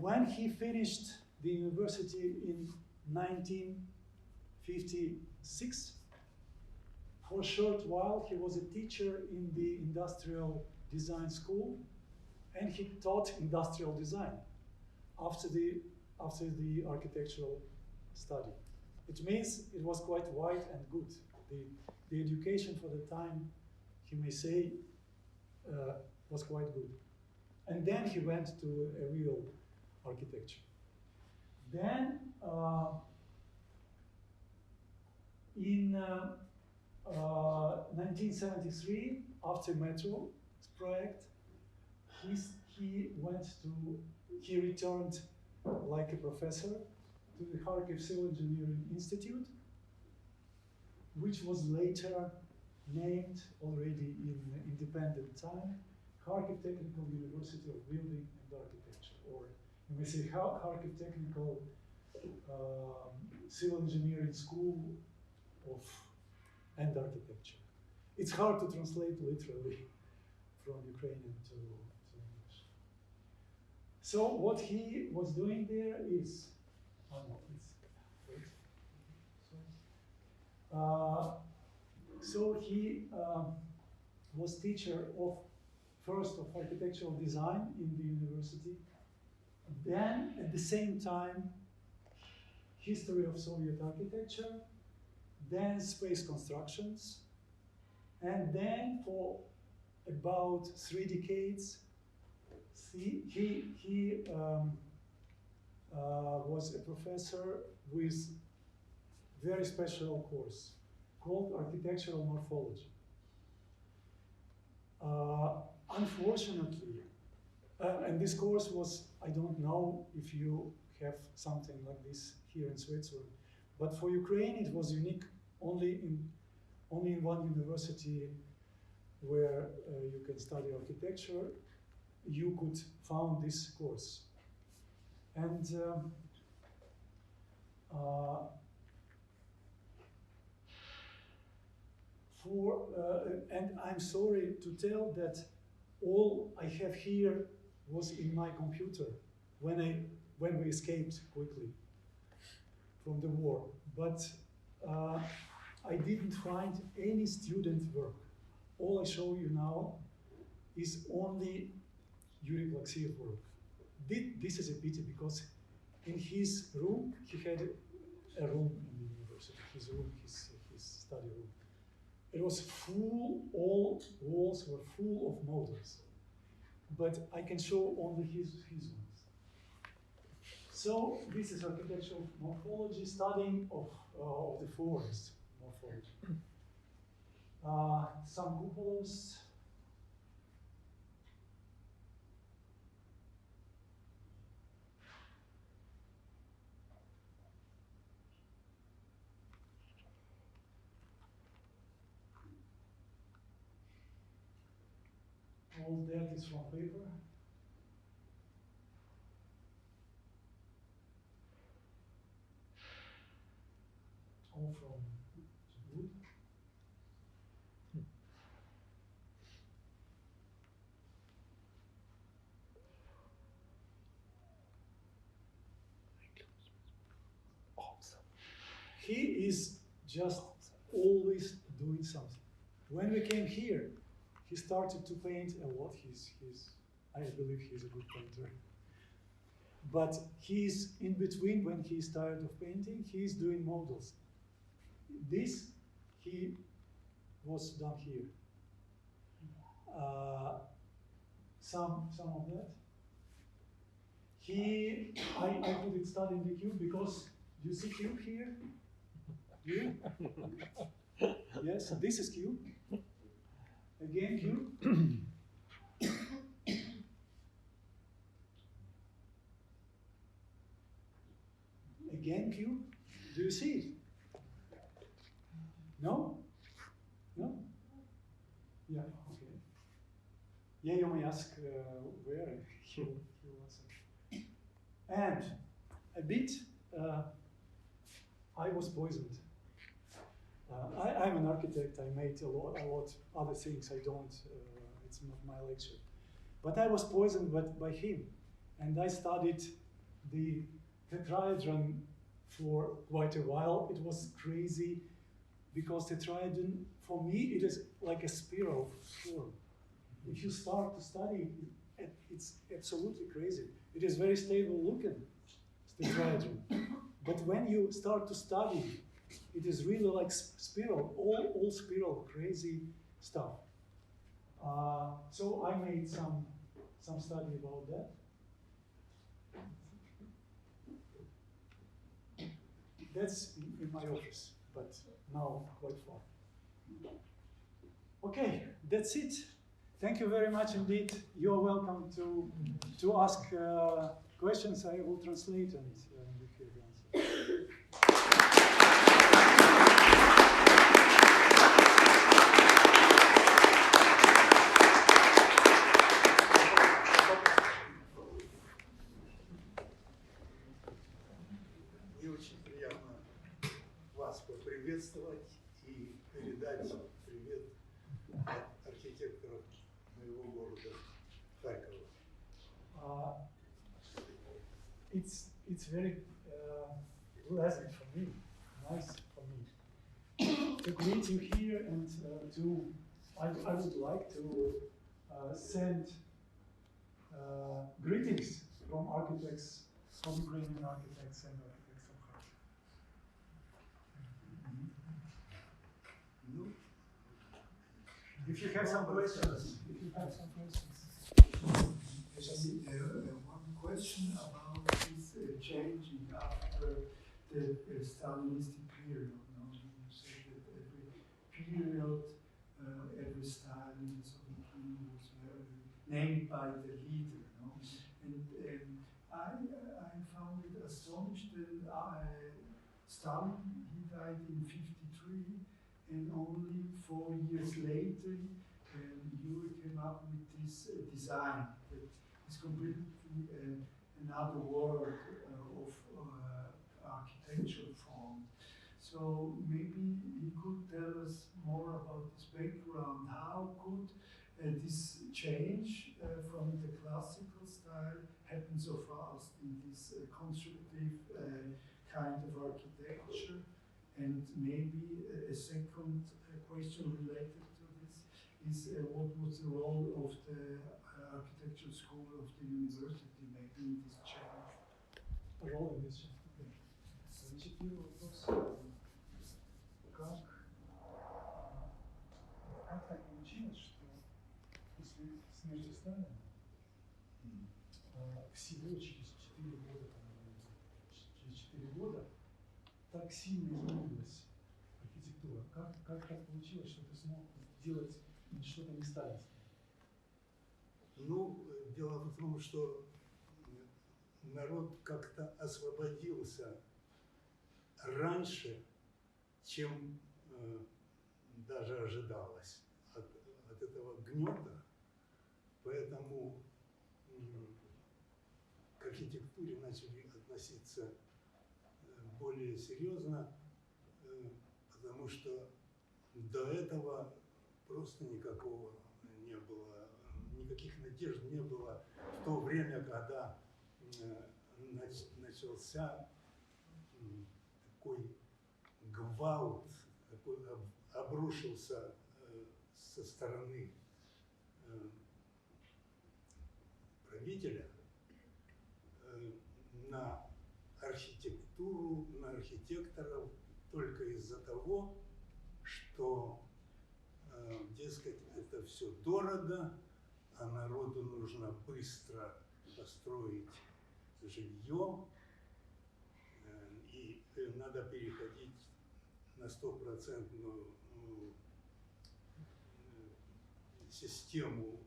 Speaker 3: When he finished the university in 1956, for a short while he was a teacher in the industrial design school, and he taught industrial design after the architectural study. It means it was quite wide and good. The education for the time, he may say, was quite good. And then he went to a real architecture. Then in 1973, after metro project, he returned like a professor to the Charkiw Civil Engineering Institute, which was later named already in independent time Charkiw Technical University of Building and Architecture, or you may say Charkiw Technical Civil Engineering School and Architecture. It's hard to translate literally from Ukrainian to English. So what he was doing there is, so he was teacher of first of architectural design in the university, then at the same time history of Soviet architecture, then space constructions, and then for about 3 decades he was a professor with very special course called Architectural Morphology. Unfortunately, and this course was, I don't know if you have something like this here in Switzerland, but for Ukraine it was unique only in one university where you can study architecture. You could found this course. And and I'm sorry to tell that all I have here was in my computer when we escaped quickly from the war. But I didn't find any student work. All I show you now is only Yuri Plaksiev work. This is a pity because in his room, he had a room in the university, his room, his study room. It was full, all walls were full of models. But I can show only his ones. So this is architectural morphology, studying of the forest morphology. Some cupolas. All that is from paper. All from wood. He is just always doing something. When we came here, he started to paint a lot. I believe he's a good painter. But he's in between, when he's tired of painting, he's doing models. This, he was done here. Some of that. I couldn't study in the cube because, you see cube here? You? Yes, this is cube. Again, cube. Again, cube. Do you see it? No? No? Yeah, okay. Yeah, you may ask where he was. And a bit, I was poisoned. I'm an architect. I made a lot other things. I don't. It's not my lecture. But I was poisoned by him, and I studied the tetrahedron for quite a while. It was crazy because tetrahedron, for me, it is like a spiral form. If you start to study it, it's absolutely crazy. It is very stable looking, tetrahedron. But when you start to study, it is really like spiral, all spiral, crazy stuff. So I made some study about that. That's in my office, but now quite far. Okay, that's it. Thank you very much indeed. You are welcome to ask questions. I will translate and we hear the answer.
Speaker 5: Приветствовать и передать привет от архитекторов моего города Харькова.
Speaker 3: It's very pleasant for me, nice for me to greet you here, and I would like to send greetings from architects, from Ukrainian architects and architects of Charkiw. If you have some questions,
Speaker 2: One question about this changing after the Stalinistic period. No? You say that every period, every style in the Soviet Union was named by the leader. No? And I found it astonishing that Stalin, he died in 1953, and only 4 years later, Yuri came up with this design that is completely another world of architectural form. So maybe he could tell us more about this background. How could this change from the classical style happen so fast in this constructive kind of architecture? And maybe a second question related to this is what was the role of the architecture school of the university maybe in this change?
Speaker 3: Role in this change.
Speaker 6: Значит, первый вопрос, как так получилось, что после смерти Сталина всего через 4 года, через 4 года так сильно изменилась архитектура? Как так получилось, что ты смог делать что-то не сталинское?
Speaker 5: Ну, дело в том, что народ как-то освободился раньше, чем даже ожидалось от этого гнета, поэтому к архитектуре начали относиться более серьезно, потому что до этого просто никакого не было, никаких надежд не было в то время, когда начался такой гвалт, такой обрушился со стороны правителя на архитектуру, на архитекторов только из-за того, что, дескать, это все дорого, а народу нужно быстро построить жилье, и надо переходить на 100% систему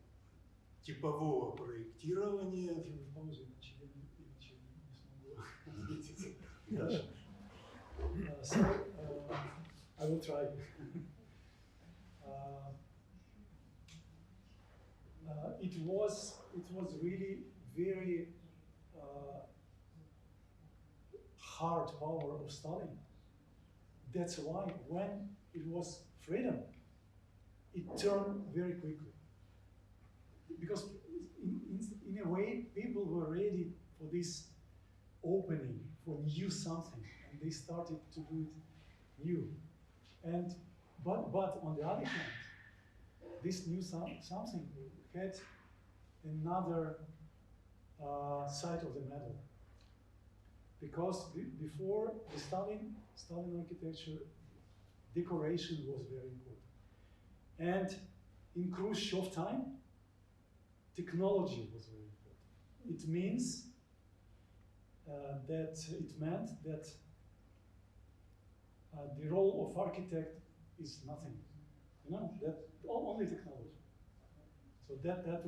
Speaker 5: типового проектирования.
Speaker 3: So, I will try. It was really very hard power of Stalin. That's why when it was freedom, it turned very quickly. Because in a way, people were ready for this opening, for new something, and they started to do it new. But on the other hand, this new something had another side of the medal. Because before the Stalin architecture, decoration was very important. And in Khrushchev time, technology was very important. It means it meant that the role of architect is nothing. You know, that only technology. So that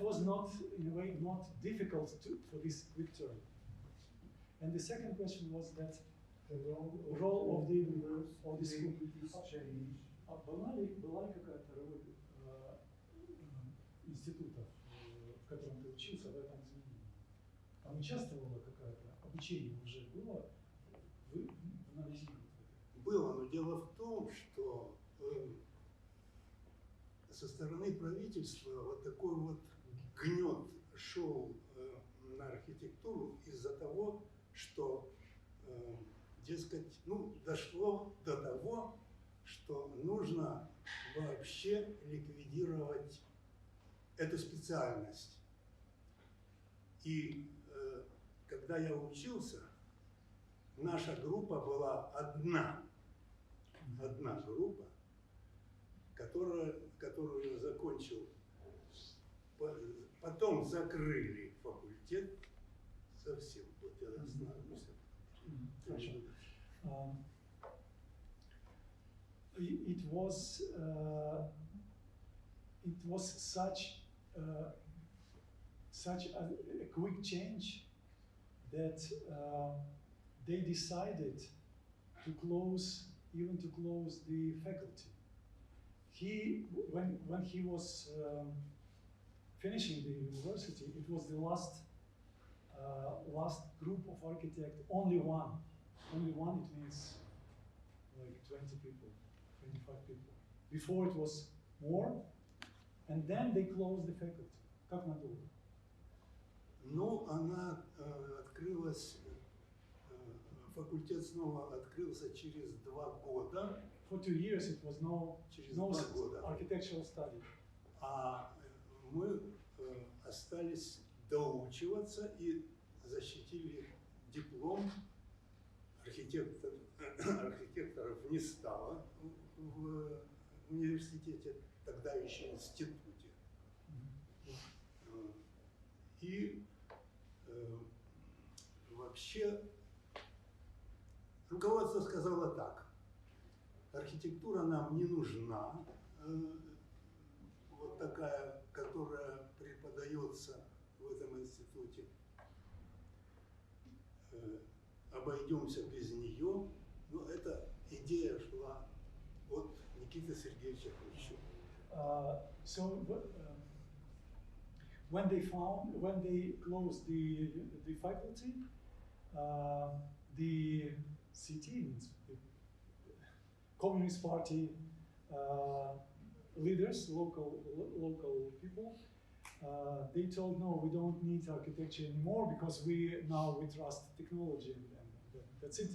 Speaker 3: was not, in a way, not difficult for this quick turn. And the second question was that
Speaker 2: The
Speaker 3: role of the
Speaker 2: school
Speaker 3: school.
Speaker 2: change.
Speaker 3: Была ли какая-то роль института, в котором ты учился, в этом изменении? Там участвовала какая-то, обучение уже было в анализе?
Speaker 5: Было, но дело в том, что со стороны правительства вот такой вот гнет шел на архитектуру из-за того, что, дескать, дошло до того, что нужно вообще ликвидировать эту специальность. И когда я учился, наша группа была одна группа, которую я закончил. Потом закрыли факультет совсем. Вот я остановился.
Speaker 6: It was such a quick change that they decided to close the faculty. When he was finishing the university, it was the last group of architects, only one. Only one, it means like 20 people, 25 people. Before it was more, and then they closed the faculty. Как надолго?
Speaker 5: Ну, она открылась, факультет снова открылся через 2 года.
Speaker 6: For 2 years it was no
Speaker 5: Через 2 года.
Speaker 6: architectural study.
Speaker 5: А мы остались доучиваться и защитили диплом. Архитекторов не стало в университете, тогда еще институте. И вообще руководство сказало так: архитектура нам не нужна, вот такая, которая преподается в этом институте. Обойдемся без нее. Но эта идея шла от Никиты Сергеевича Хрущева.
Speaker 6: When they closed the faculty, the CT, the Communist Party leaders, local people, they told, no, we don't need architecture anymore because we trust technology and that's it.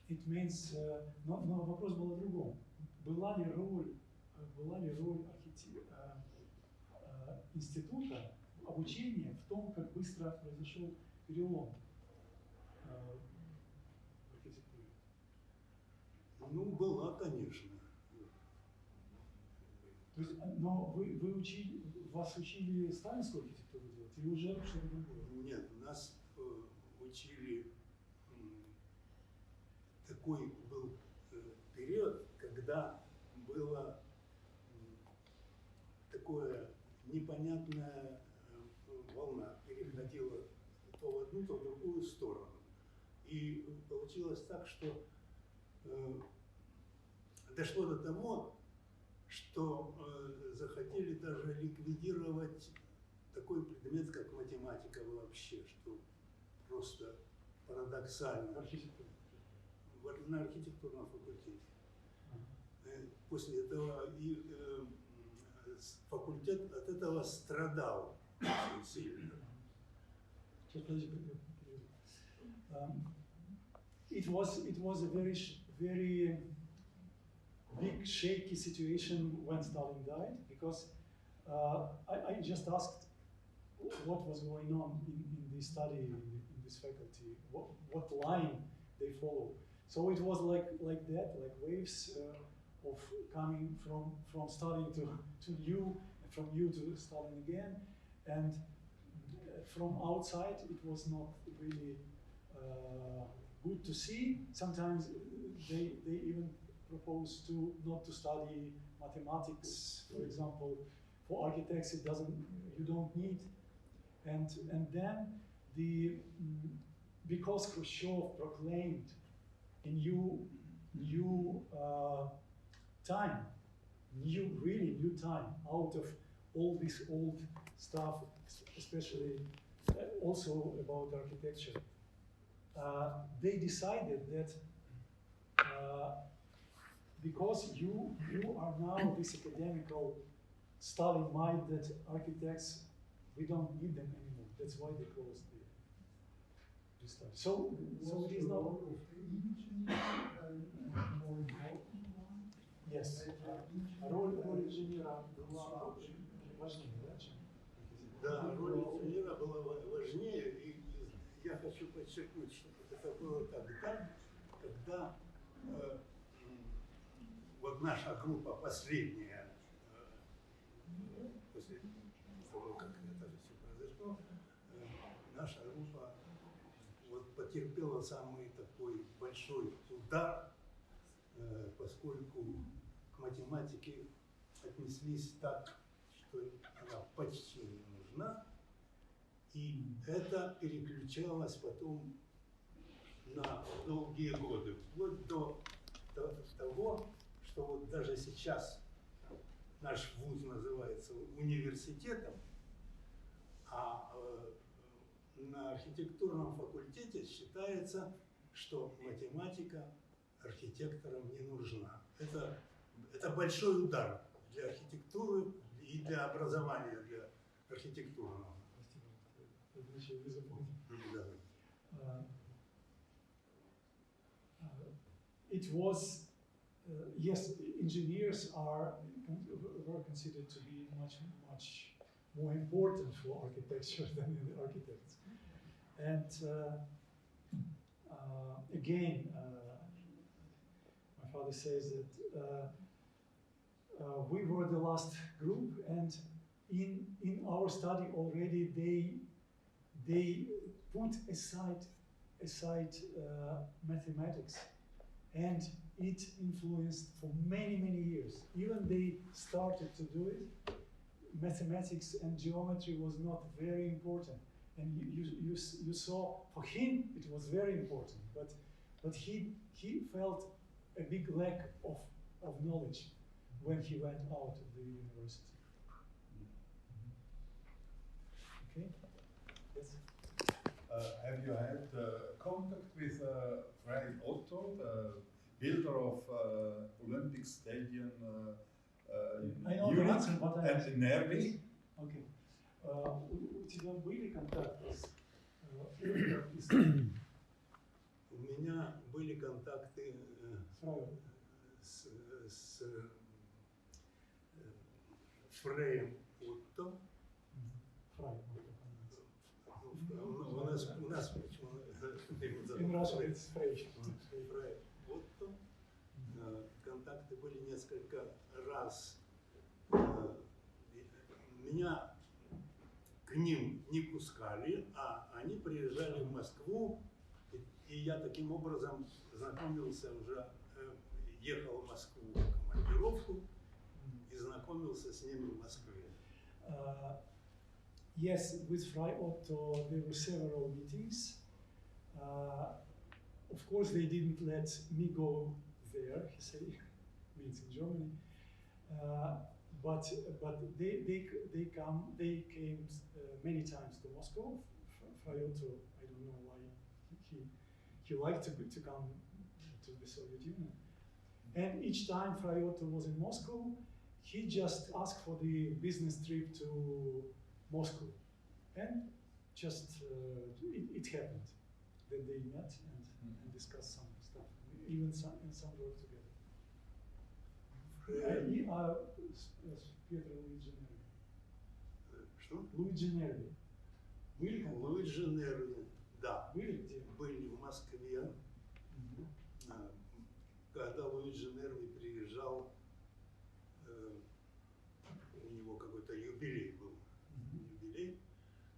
Speaker 6: It means, но вопрос был о другом. Была ли роль института, обучения в том, как быстро произошел перелом в архитектуре?
Speaker 5: Ну, была, конечно.
Speaker 6: То есть, но вас учили сталинскую архитектуру делать или уже что-то другое?
Speaker 5: Нет, нас учили, такой был период, когда было такое непонятная волна, переходила то в одну, то в другую сторону. И получилось так, что дошло до того, что захотели даже ликвидировать такой предмет, как математика вообще, что просто парадоксально. На архитектурном факультете. После этого и факультет от этого страдал очень сильно.
Speaker 6: It was a very big shaky situation when Stalin died, because I just asked what was going on in this study, in this faculty, what line they follow. So it was like that, like waves of coming from Stalin to you, and from you to Stalin again, and from outside it was not really good to see. Sometimes they even proposed not to study mathematics, for example. For architects, you don't need, and then because Khrushchev proclaimed a new time, really new time, out of all this old stuff, especially also about architecture. They decided that because you are now this academical, Stalin-minded architects, we don't need them anymore. That's why they closed the study. So it is not.
Speaker 3: Yes. Роль инженера была важнее, да, чем архитектора?
Speaker 5: Да, роль инженера была важнее, и я хочу подчеркнуть, что это было тогда, когда вот наша группа последняя, после того, как это все произошло, наша группа вот потерпела самый такой большой удар, поскольку к математике отнеслись так, что она почти не нужна, и это переключалось потом на долгие годы, вплоть до того, что вот даже сейчас наш вуз называется университетом, а на архитектурном факультете считается, что математика архитекторам не нужна. Это большой удар для архитектуры и для образования, для архитектурного.
Speaker 3: It was, yes, engineers were considered to be much more important for architecture than the architects. And again, my father says that we were the last group, and in our study already they put aside mathematics, and it influenced for many years. Even they started to do it, mathematics and geometry was not very important. And you saw, for him it was very important, but he felt a big lack of knowledge when he went out of the university. Okay? Yes?
Speaker 7: Have you had contact with Fray Otto, the builder of Olympic Stadium
Speaker 3: I know
Speaker 7: in
Speaker 3: the
Speaker 7: Munich
Speaker 3: answer, but I
Speaker 7: and in Nervi?
Speaker 3: Okay. У тебя были контакты с
Speaker 5: У меня были контакты с Фреем Отто. У нас почему Фрей Отто. Контакты были несколько раз. Меня к ним не пускали, а они приезжали в Москву, и я таким образом знакомился уже, ехал в Москву в командировку и знакомился с ними в Москве.
Speaker 3: Yes, with Fray Otto there were several meetings. Of course, they didn't let me go there. He said, means in Germany. But they came many times to Moscow. Fray Otto, I don't know why he liked to come to the Soviet Union. And each time Fray Otto was in Moscow, he just asked for the business trip to Moscow, and just it happened that they met and discussed some stuff, even some work together. Петр Луиджи Нерви.
Speaker 5: Что?
Speaker 3: Луиджи Нерви. Были контакты?
Speaker 5: Луиджи Нерви, да.
Speaker 3: Были где?
Speaker 5: Были в Москве. Когда Луиджи Нерви приезжал, у него какой-то юбилей был. Юбилей.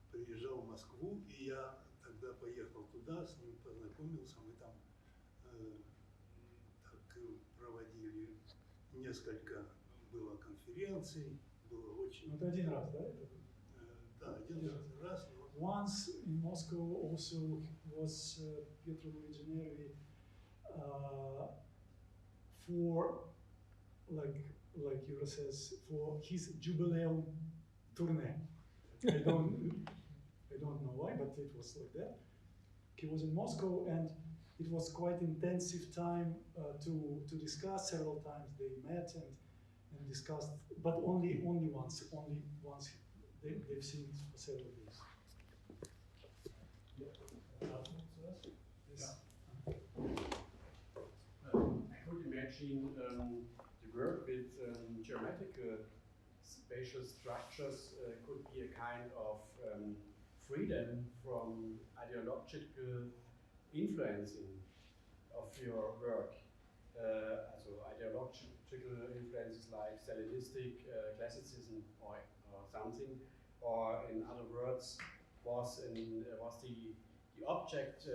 Speaker 5: Приезжал в Москву, и я тогда поехал туда, с ним познакомился. Мы там так проводили несколько было конференций, было очень...
Speaker 3: Это один раз, да?
Speaker 5: Да, один раз.
Speaker 3: Once in Moscow also was Pietro Luigi Nervi for, like Yuri says, for his jubileum tournée. I don't know why, but it was like that. He was in Moscow, and it was quite intensive time to discuss. Several times they met and discussed, but only once. They've seen it for several days.
Speaker 8: I could imagine the work geometrical spatial structures could be a kind of freedom from ideological influencing of your work. Also ideological influences like Stalinistic classicism or something, or in other words, was the object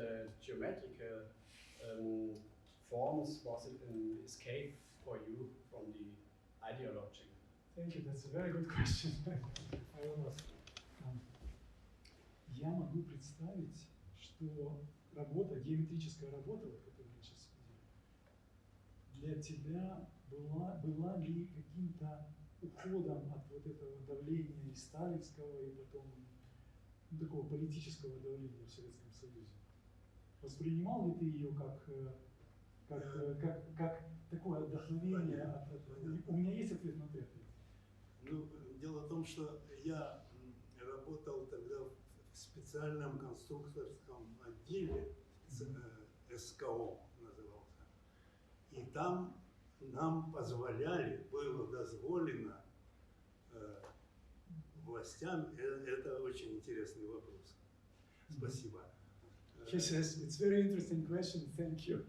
Speaker 8: geometrical forms, was it an escape for you from the ideological?
Speaker 6: Thank you, that's a very good question. Я могу представить, что работа, геометрическая работа, вот, которую мы сейчас видели, для тебя была ли каким-то уходом от вот этого давления и сталинского, и потом такого политического давления в Советском Союзе? Воспринимал ли ты ее как такое вдохновение? У меня есть ответ на ответ.
Speaker 5: Ну, дело в том, что я работал тогда в специальном конструкторском отделе, СКО назывался, и там нам позволяли, было дозволено властям, это очень интересный вопрос. Спасибо.
Speaker 6: He says, it's very interesting question, thank you.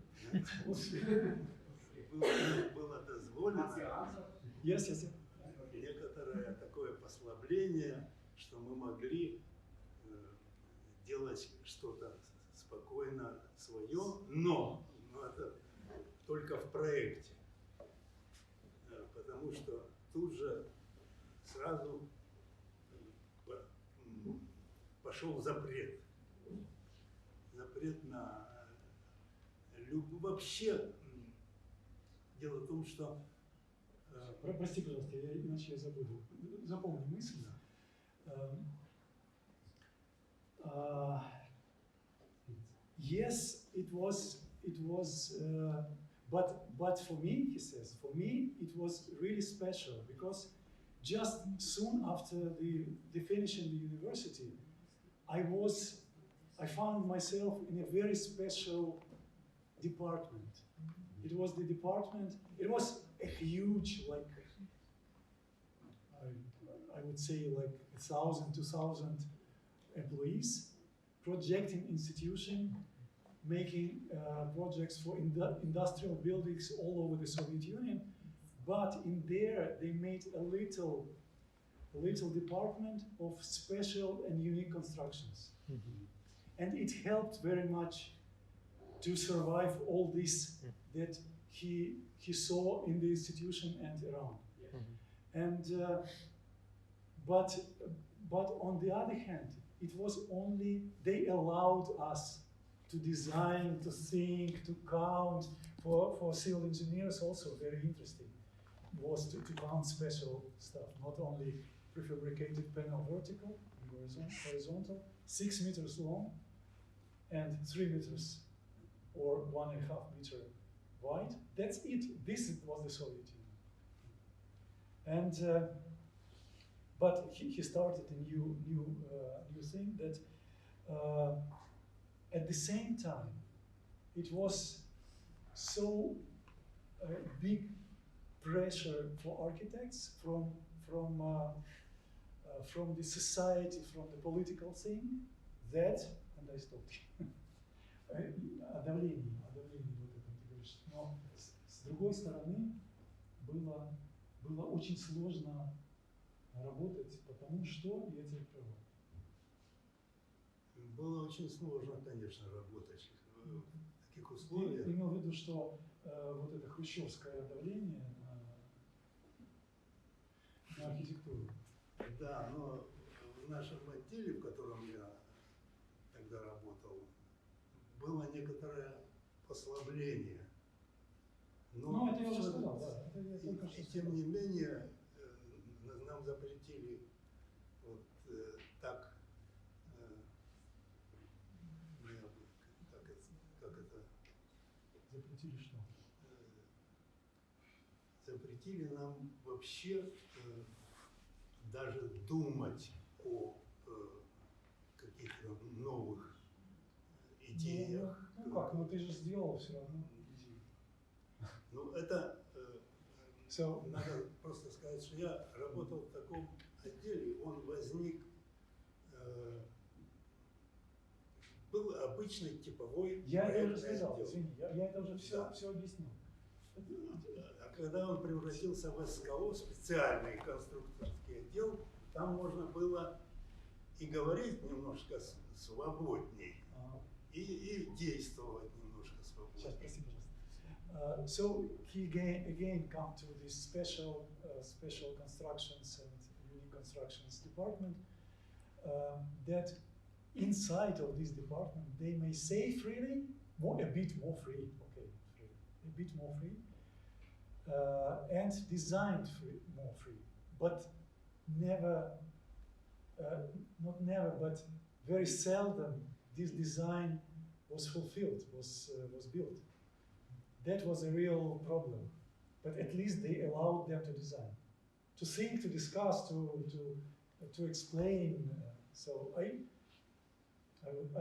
Speaker 5: Было дозволено
Speaker 6: Yes.
Speaker 5: некоторое такое послабление, что мы могли делать что-то спокойно свое, но это только в проекте, потому что тут же сразу пошел запрет на вообще. Дело в том, что
Speaker 6: Прости, пожалуйста, иначе я забуду. Запомни мысль. Yes, it was, but for me, he says, for me it was really special because just soon after the finishing the university, I found myself in a very special department. It was the department, it was a huge, like, I would say like 1,000, 2,000 employees, projecting institution, making projects for industrial buildings all over the Soviet Union. But in there, they made a little department of special and unique constructions. And it helped very much to survive all this that he saw in the institution and around. And but on the other hand, it was only, they allowed us to design, to think, to count. For civil engineers also very interesting was to count special stuff, not only prefabricated panel vertical, horizontal, 6 meters long and 3 meters or 1.5 meter wide. That's it. This was the Soviet Union. And but he started a new thing that at the same time it was so big pressure for architects from the society, from the political thing, that, and I stopped. Давление вот это ты говоришь. Но с другой стороны было очень сложно работать, потому что, я тебя прерву.
Speaker 5: Было очень сложно, конечно, работать в таких условиях.
Speaker 6: Я имел в виду, что вот это хрущевское давление на архитектуру.
Speaker 5: Да, но в нашем отделе, в котором я тогда работал, было некоторое послабление.
Speaker 6: Но это я уже сказал, да. Это я только что
Speaker 5: тем не менее, нам запретили вот так, как это?
Speaker 6: Запретили что?
Speaker 5: Запретили нам вообще даже думать о каких-то новых идеях.
Speaker 6: Ну как, ну ты же сделал все равно.
Speaker 5: Ну это
Speaker 3: So,
Speaker 5: Надо просто сказать, что я работал в таком отделе, он возник, был обычный типовой
Speaker 3: я это уже
Speaker 5: проектный
Speaker 3: сказал,
Speaker 5: отдел.
Speaker 3: извини, я это уже все,
Speaker 5: Да.
Speaker 3: все объяснил.
Speaker 5: А когда он превратился в СКО, специальный конструкторский отдел, там можно было и говорить немножко свободней, и действовать немножко
Speaker 3: Сейчас,
Speaker 5: свободней.
Speaker 3: прости, пожалуйста. So he again come to this special constructions and unique constructions department. That inside of this department they may say freely, a bit more free, okay, a bit more free, and designed more free, but never, not never, but very seldom this design was fulfilled, was built. That was a real problem, but at least they allowed them to design, to think, to discuss, to explain. So I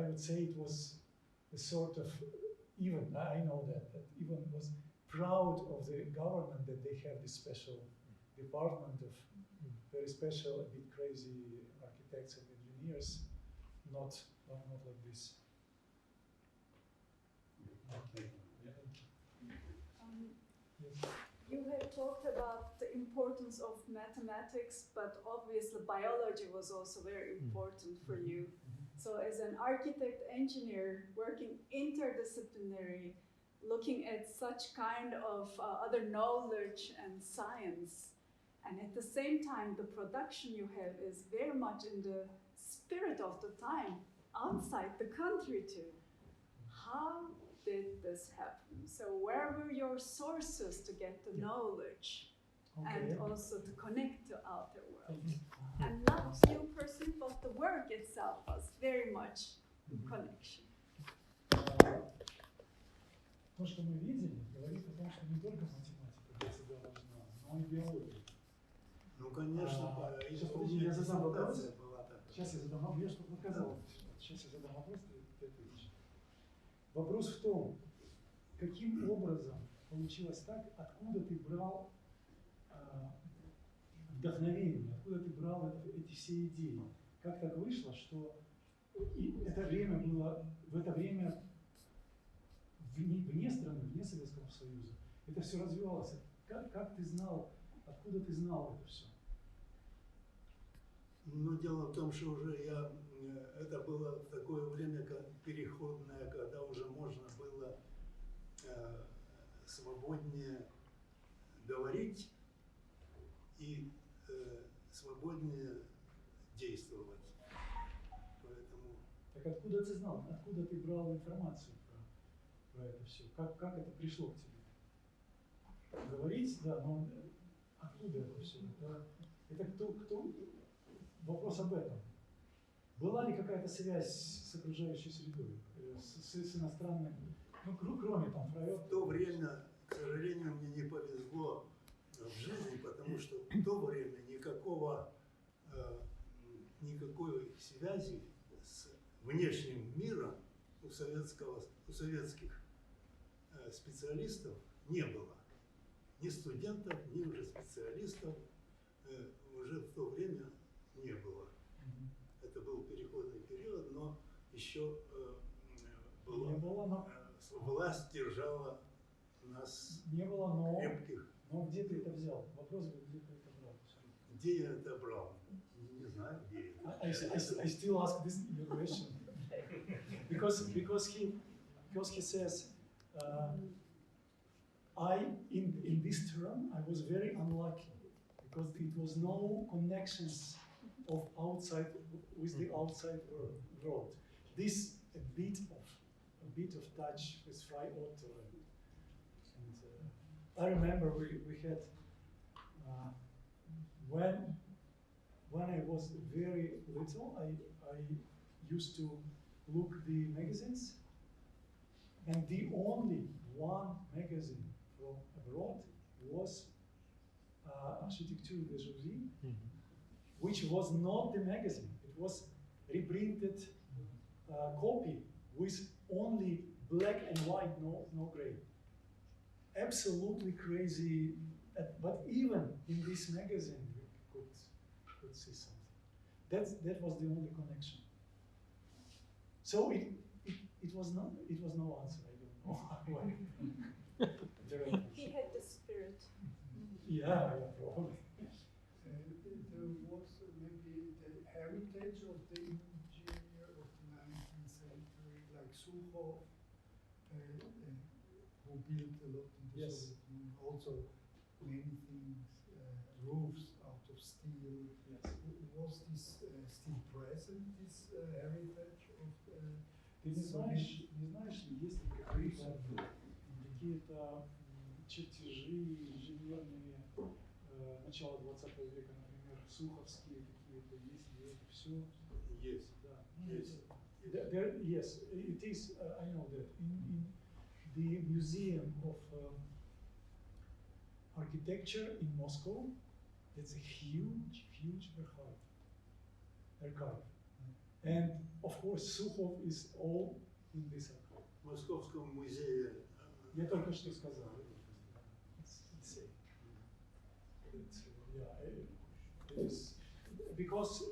Speaker 3: would say it was a sort of, even I know that even was proud of the government that they have this special department of very special, a bit crazy architects and engineers, not like this. Yes.
Speaker 9: You had talked about the importance of mathematics, but obviously biology was also very important for you. So as an architect engineer working interdisciplinary, looking at such kind of other knowledge and science, and at the same time the production you have is very much in the spirit of the time, outside the country too. How did this happen? So where were your sources to get the knowledge and also to connect to outer world? And not you personally, but the work itself was very much in connection.
Speaker 3: То, что мы видели, говорит о том, что не только математика для себя важна, но и биология.
Speaker 5: Ну, конечно,
Speaker 3: Сейчас, подожди, я задам вопрос.
Speaker 5: была такая.
Speaker 3: Сейчас я задам вопрос, я что показал. Сейчас я задам вопрос, ты ответишь. Вопрос в том, каким образом получилось так, откуда ты брал вдохновение, откуда ты брал эти все идеи. Как так вышло, что это время было, в это время вне страны, вне Советского Союза, это все развивалось. Как ты знал, откуда ты знал это все?
Speaker 5: Ну, дело в том, что уже это было в такое время переходное, когда уже можно было свободнее говорить и свободнее действовать. Поэтому...
Speaker 3: Так откуда ты знал, откуда ты брал информацию про это все? Как это пришло к тебе? Говорить, да, но откуда это все? Это кто? Вопрос об этом. Была ли какая-то связь с окружающей средой, с иностранным, ну, кроме там проекта?
Speaker 5: В то время, к сожалению, мне не повезло в жизни, потому что в то время никакой связи с внешним миром у советских специалистов не было. Ни студентов, ни уже специалистов уже в то время не было. Это был переходный период, но еще власть держала нас крепких.
Speaker 3: Но где ты это взял? Вопрос был, где ты это брал?
Speaker 5: Где я это брал? Не знаю, где я это брал.
Speaker 3: I still ask this question. because he says, in this term, I was very unlucky because it was no connections of outside with the outside world. This a bit of touch with Frei Otto, and I remember we had when I was very little, I used to look the magazines, and the only one magazine from abroad was Architekten der Ukraine, which was not the magazine. It was reprinted copy with only black and white, no gray. Absolutely crazy but even in this magazine, we could see something. That was the only connection. So it was no answer. I don't know why.
Speaker 9: He had the spirit.
Speaker 3: Yeah, probably.
Speaker 2: There was maybe the heritage of the engineer of the 19th century, like Sukhov, who built a lot in the
Speaker 3: Yes.
Speaker 2: Soviet Union. Also, many things, roofs out of steel.
Speaker 3: Yes.
Speaker 2: Was this still present, this heritage of
Speaker 3: Ты не знаешь, есть ли какие-то чертежи инженерные начала 20 века, например, суховские какие-то, есть ли это все?
Speaker 5: Есть.
Speaker 3: Да.
Speaker 5: Есть.
Speaker 3: Yes, it is. I know that in the Museum of Architecture in Moscow, that's a huge archive. And of course, Sukhov is all in this archive.
Speaker 5: В Московском музее
Speaker 3: Я только что сказал. It is because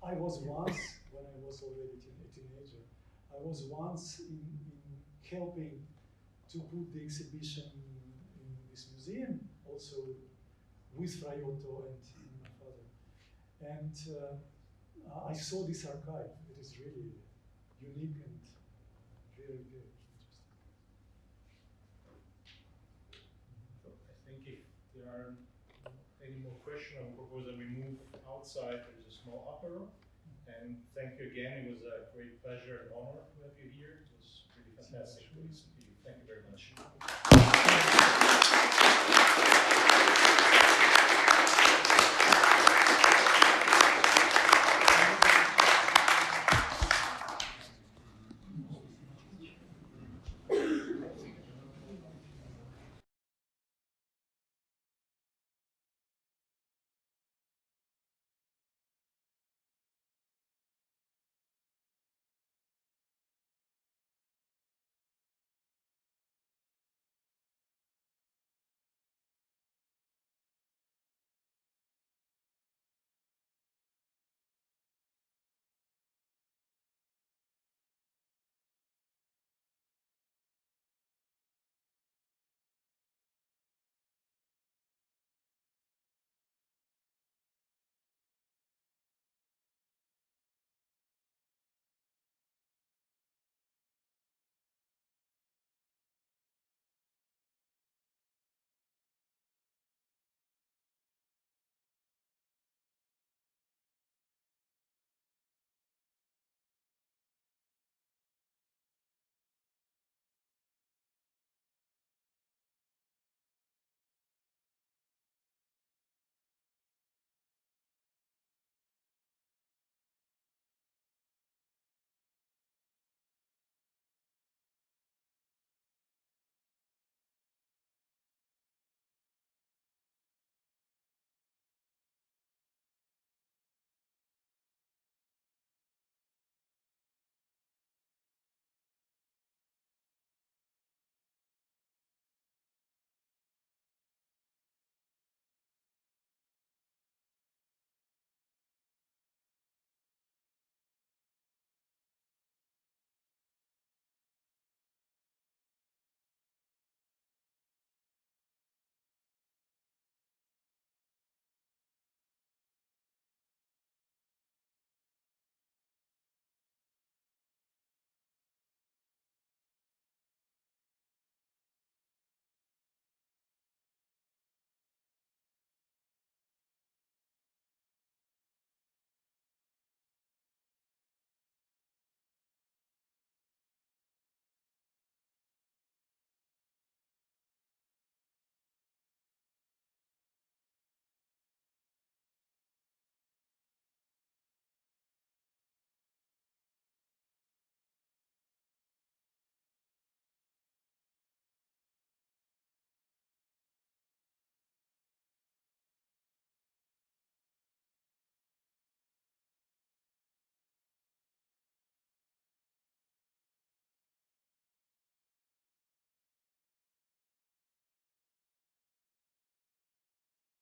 Speaker 3: I was once, when I was already a teenager, I was once in helping to put the exhibition in this museum, also with Fray Otto and my father. And I saw this archive. It is really unique and very interesting.
Speaker 1: So I think if there are any more questions, I would propose that we move outside. There is a small apéro. And thank you again. It was a great pleasure and honor to have you here. It was really fantastic to listen to you. Thank you very much.